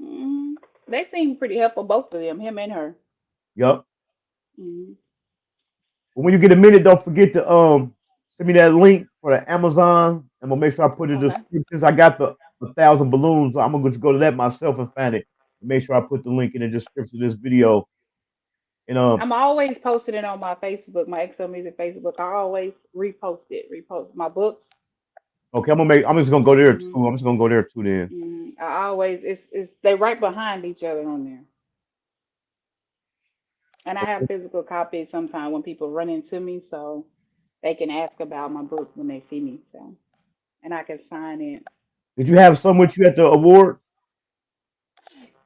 mm, they seem pretty helpful, both of them, him and her. yep. Hmm. But when you get a minute, don't forget to send me that link for the Amazon. I'm gonna make sure I put in the Okay. descriptions. I got the 1,000 balloons. So I'm gonna just go to that myself and find it. Make sure I put the link in the description of this video. And I'm always posting it on my Facebook, my XO Music Facebook. I always repost my books. okay, I'm just gonna go there Hmm. too. I'm just gonna go there too then. I always it's they right behind each other on there. And I have physical copies sometimes when people run into me, so they can ask about my book when they see me. So, and I can sign it. Did you have some with you at the award?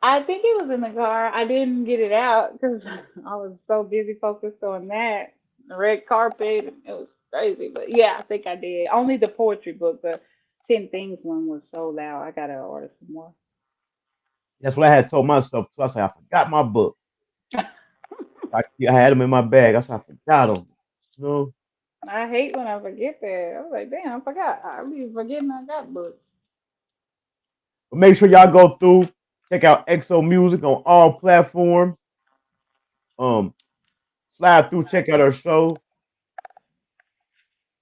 I think it was in the car. I didn't get it out because I was so busy focused on that. The red carpet. It was crazy. But yeah, I think I did. Only the poetry book, the 10 Things one was sold out. I got to order some more. That's what I had told myself too. I said I forgot my book. I had them in my bag. I said I forgot them. You know. I hate when I forget that. I was like, damn, I forgot. I be forgetting I got books. But make sure y'all go through, check out XO Music on all platforms. Um, slide through, check out her show.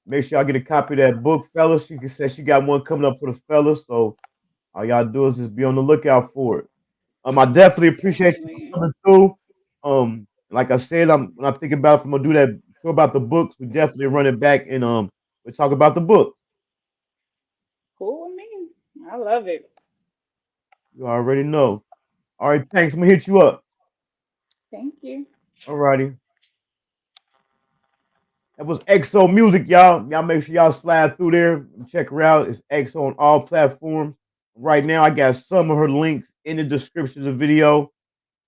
Make sure y'all get a copy of that book, fellas. She can say she got one coming up for the fellas. So all y'all do is just be on the lookout for it. I definitely appreciate you for Definitely. coming through. Like I said, when I think about if I'm gonna do that show about the books, we definitely run it back and we talk about the book. Cool with me. I love it. You already know. All right, thanks. I'm gonna hit you up. Thank you. All righty. That was XO Muzik, y'all. Y'all make sure y'all slide through there and check her out. It's XO on all platforms. Right now, I got some of her links in the description of the video.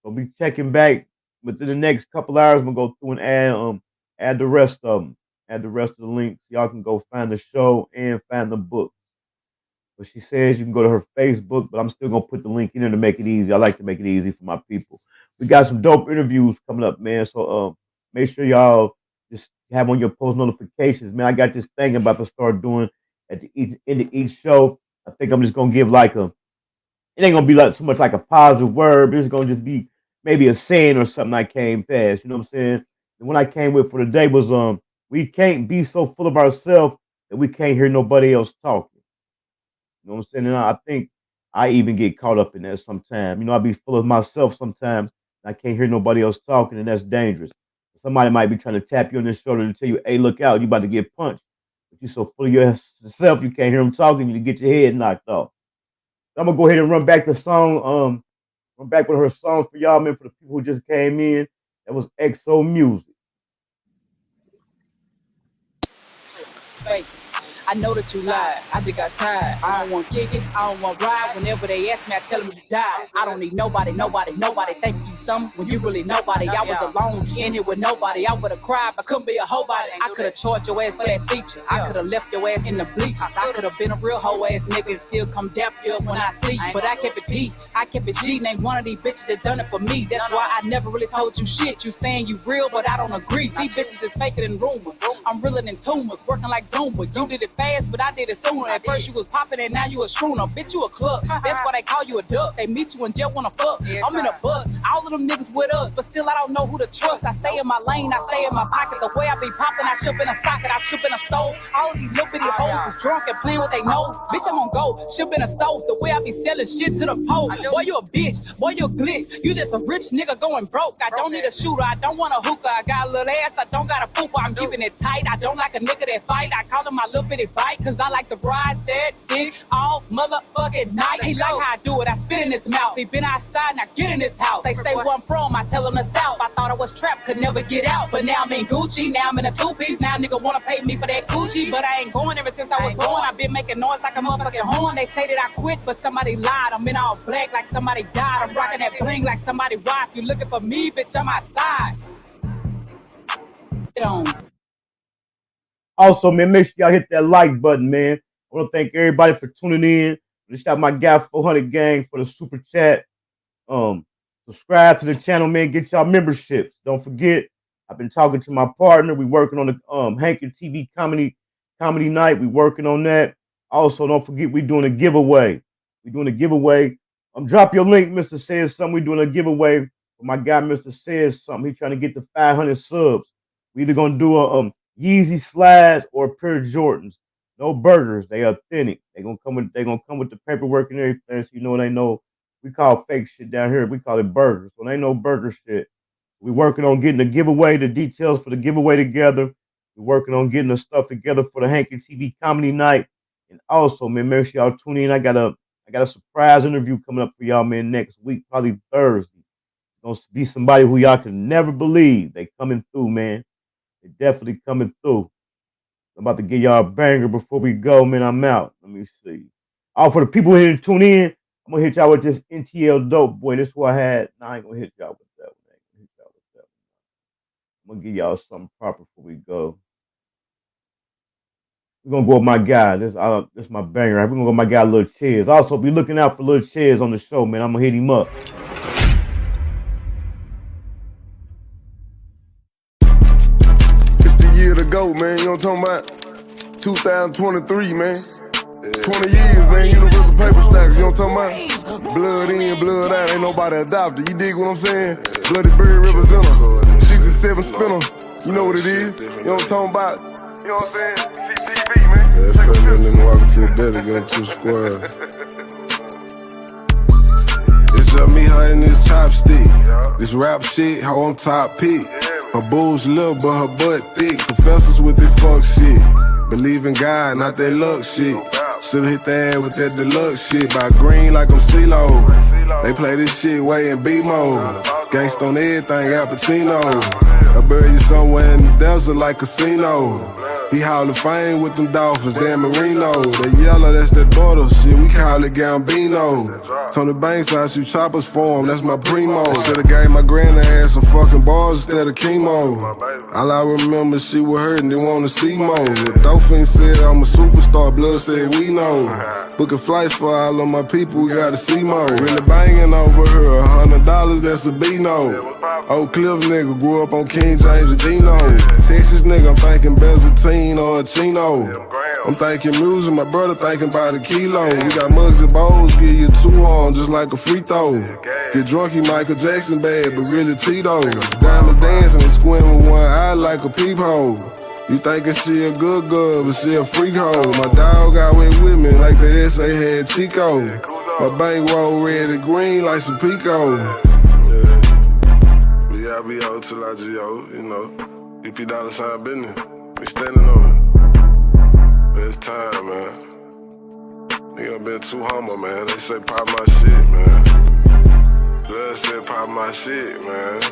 I'll be checking back within the next couple hours. I'm gonna go through and add the rest of them. Add the rest of the links. Y'all can go find the show and find the book. But she says you can go to her Facebook, but I'm still gonna put the link in there to make it easy. I like to make it easy for my people. We got some dope interviews coming up, man. So make sure y'all just have on your post notifications, man. I got this thing I'm about to start doing at the end of each show. I think I'm just gonna give like it ain't gonna be like so much like a positive word, but it's gonna just be maybe a saying or something I came past. You know what I'm saying? And what I came with for the day was we can't be so full of ourselves that we can't hear nobody else talking. You know what I'm saying? And I think I even get caught up in that sometimes. You know, I be full of myself sometimes. And I can't hear nobody else talking, and that's dangerous. Somebody might be trying to tap you on the shoulder and tell you, hey, look out, you about to get punched. But you're so full of yourself, you can't hear them talking, you get your head knocked off. So I'm going to go ahead and run back the song, run back with her song for y'all, man, for the people who just came in. That was XO Muzik. Fake. I know that you lied, I just got tired. I don't want to kick it, I don't want to ride. Whenever they ask me, I tell them you died. I don't need nobody thank you some when you really nobody. I was alone in here with nobody. I would have cried, I couldn't be a hoe body. I could have charged your ass for that feature. I could have left your ass in the bleachers. I could have been a real hoe ass nigga and still come dap you up when I see you. But I kept it P, I kept it G. Ain't one of these bitches that done it for me. That's why I never really told you shit. You saying you real, but I don't agree. These bitches just faking in rumors. I'm realer than tumors, working like Zumba. You did it fast, but I did it sooner. At first you was popping and now you a schooner. Bitch, you a club. That's why they call you a duck. They meet you in jail, wanna fuck. I'm in a bus. All of them niggas with us, but still I don't know who to trust. I stay in my lane, I stay in my pocket. The way I be popping, I ship in a socket, I ship in a stove. All of these little bitty hoes is drunk and playing what they know. Bitch, I'm on go, ship in a stove. The way I be selling shit to the pole. Boy, you a bitch. Boy, you a glitch. You just a rich nigga going broke. I don't need a shooter. I don't want a hookah. I got a little ass. I don't got a pooper. I'm keeping it tight. I don't like a nigga that fight. I call him my little bitty bite, cause I like to ride that dick all motherfucking night. He like how I do it, I spit in his mouth. He been outside, now get in his house. They say one from, I tell him the south. I thought I was trapped, could never get out. But now I'm in Gucci, now I'm in a two-piece. Now niggas wanna pay me for that Gucci, but I ain't going ever since I was born. I've been making noise like a motherfucking horn. They say that I quit, but somebody lied. I'm in all black like somebody died. I'm rocking that bling like somebody robbed. You looking for me, bitch, I'm outside. Get on. Also, man, make sure y'all hit that like button, man. I want to thank everybody for tuning in. Just out my guy 400 gang for the super chat. Subscribe to the channel, man. Get y'all memberships. Don't forget, I've been talking to my partner. We working on the Hankin TV comedy night. We working on that. Also, don't forget we doing a giveaway. We doing a giveaway. Drop your link, Mr. Says Something. We doing a giveaway for my guy, Mr. Says Something. He's trying to get to 500 subs. We either gonna do a Yeezy slides or a pair of Jordans. No burgers. They authentic. They gonna come with the paperwork and everything. So you know, they know we call fake shit down here. We call it burgers. So they ain't no burger shit. We working on getting the giveaway, the details for the giveaway together. We're working on getting the stuff together for the Hankin TV comedy night. And also, man, make sure y'all tune in. I got a surprise interview coming up for y'all, man, next week, probably Thursday. It's gonna be somebody who y'all can never believe. They coming through, man. They definitely coming through. I'm about to give y'all a banger before we go, man. I'm out. Let me see. All for the people here to tune in, I'm gonna hit y'all with this NTL dope boy. This is what I had. Nah, I ain't gonna hit y'all with that one. I'm gonna give y'all something proper before we go. We're gonna go with my guy. This my banger. We're gonna go with my guy, Lil Chhyld. Also, be looking out for Lil Chhyld on the show, man. I'm gonna hit him up. Year to go, man. You know what I'm talking about? 2023, man. 20 years, man. Universal paper stacks. You know what I'm talking about? Blood in, blood out. Ain't nobody adopted. You dig what I'm saying? Bloody Bird representative. 67 spinner. You know what it is? You know what I'm talking about? You know what I'm saying? CTV, man. Yeah, that's that nigga walking to the dead again, 2 squares. It's just me, her, and this chopstick. This rap shit, how I'm top pick. Her boobs little, but her butt thick. Professors with their fuck shit. Believe in God, not that luck shit. Should've hit the ass with that deluxe shit. By green like I'm CeeLo. They play this shit way in B mode. Gangsta on everything, Al Pacino. I bury you somewhere in the desert. Belzer like casino. He Hall of Fame with them Dolphins, Dan Marino. That yellow, that's that butter, shit, we call it Gambino. Tony Banks, I shoot choppers for him, that's my primo. Should've gave my granddad some fucking bars instead of chemo. All I remember, she was hurting, didn't want to see more. The Dolphin said I'm a superstar, Blood said we know. Booking flights for all of my people, we gotta see more. Really banging over her, $100, that's a B-no. Oak Cliff nigga, grew up on King James and Dino. Texas nigga, I'm thinking Bezatine or a Chino. I'm thinking music, my brother thinking about a kilo. We got mugs and bowls, give you 2 on just like a free throw. Get drunk, you Michael Jackson bad, but really Tito. Diamonds dancing and squinting with one eye like a peephole. You thinking she a good girl, but she a freak hoe. My dog got went with me like the SA had Chico. My bankroll red and green like some Pico. Yeah, I be out till I G.O., you know. EP $sign business, we standing on it. But it's time, man. Nigga been too humble, man. They say pop my shit, man. Blood said pop my shit, man.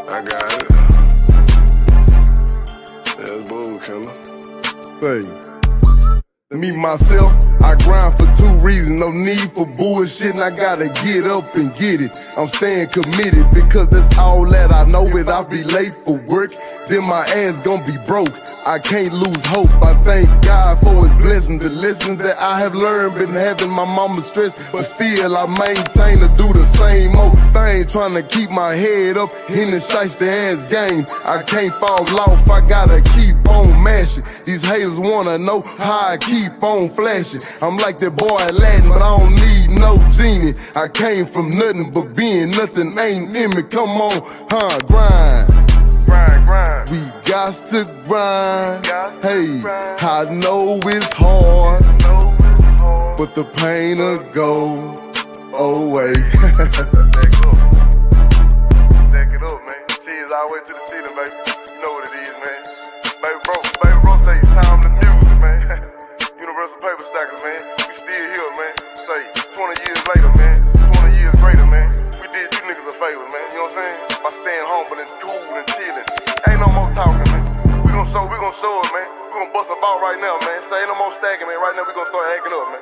I got it. That's bull, killer. Hey. Me, myself, I grind for 2 reasons. No need for bullshit, and I gotta get up and get it. I'm staying committed because that's all that I know. If I be late for work, then my ass gon' be broke. I can't lose hope. I thank God for his blessing. The lessons that I have learned, been having my mama stressed, but still I maintain to do the same old thing. Trying to keep my head up in the shiesty ass game. I can't fall off, I gotta keep on mashing. These haters wanna know how I keep on flashing. I'm like that boy Aladdin, but I don't need no genie. I came from nothing, but being nothing ain't in me. Come on, grind. We got to grind. Hey, I know it's hard, but the pain will go away. Stack it up, man. Cheers all the way to the ceiling, baby. You know what it is, man. Baby bro, say time to music, man. Universal paper stackers, man. We still here, man. Say 20 years later, man. 20 years greater, man. We did you niggas a favor, man. You know what I'm saying? By staying humble and cool and chilling. Ain't no more talking, man. We gon' show it, man. We gon' bust a ball right now, man. Say ain't no more stacking, man. Right now we gon' start acting up, man.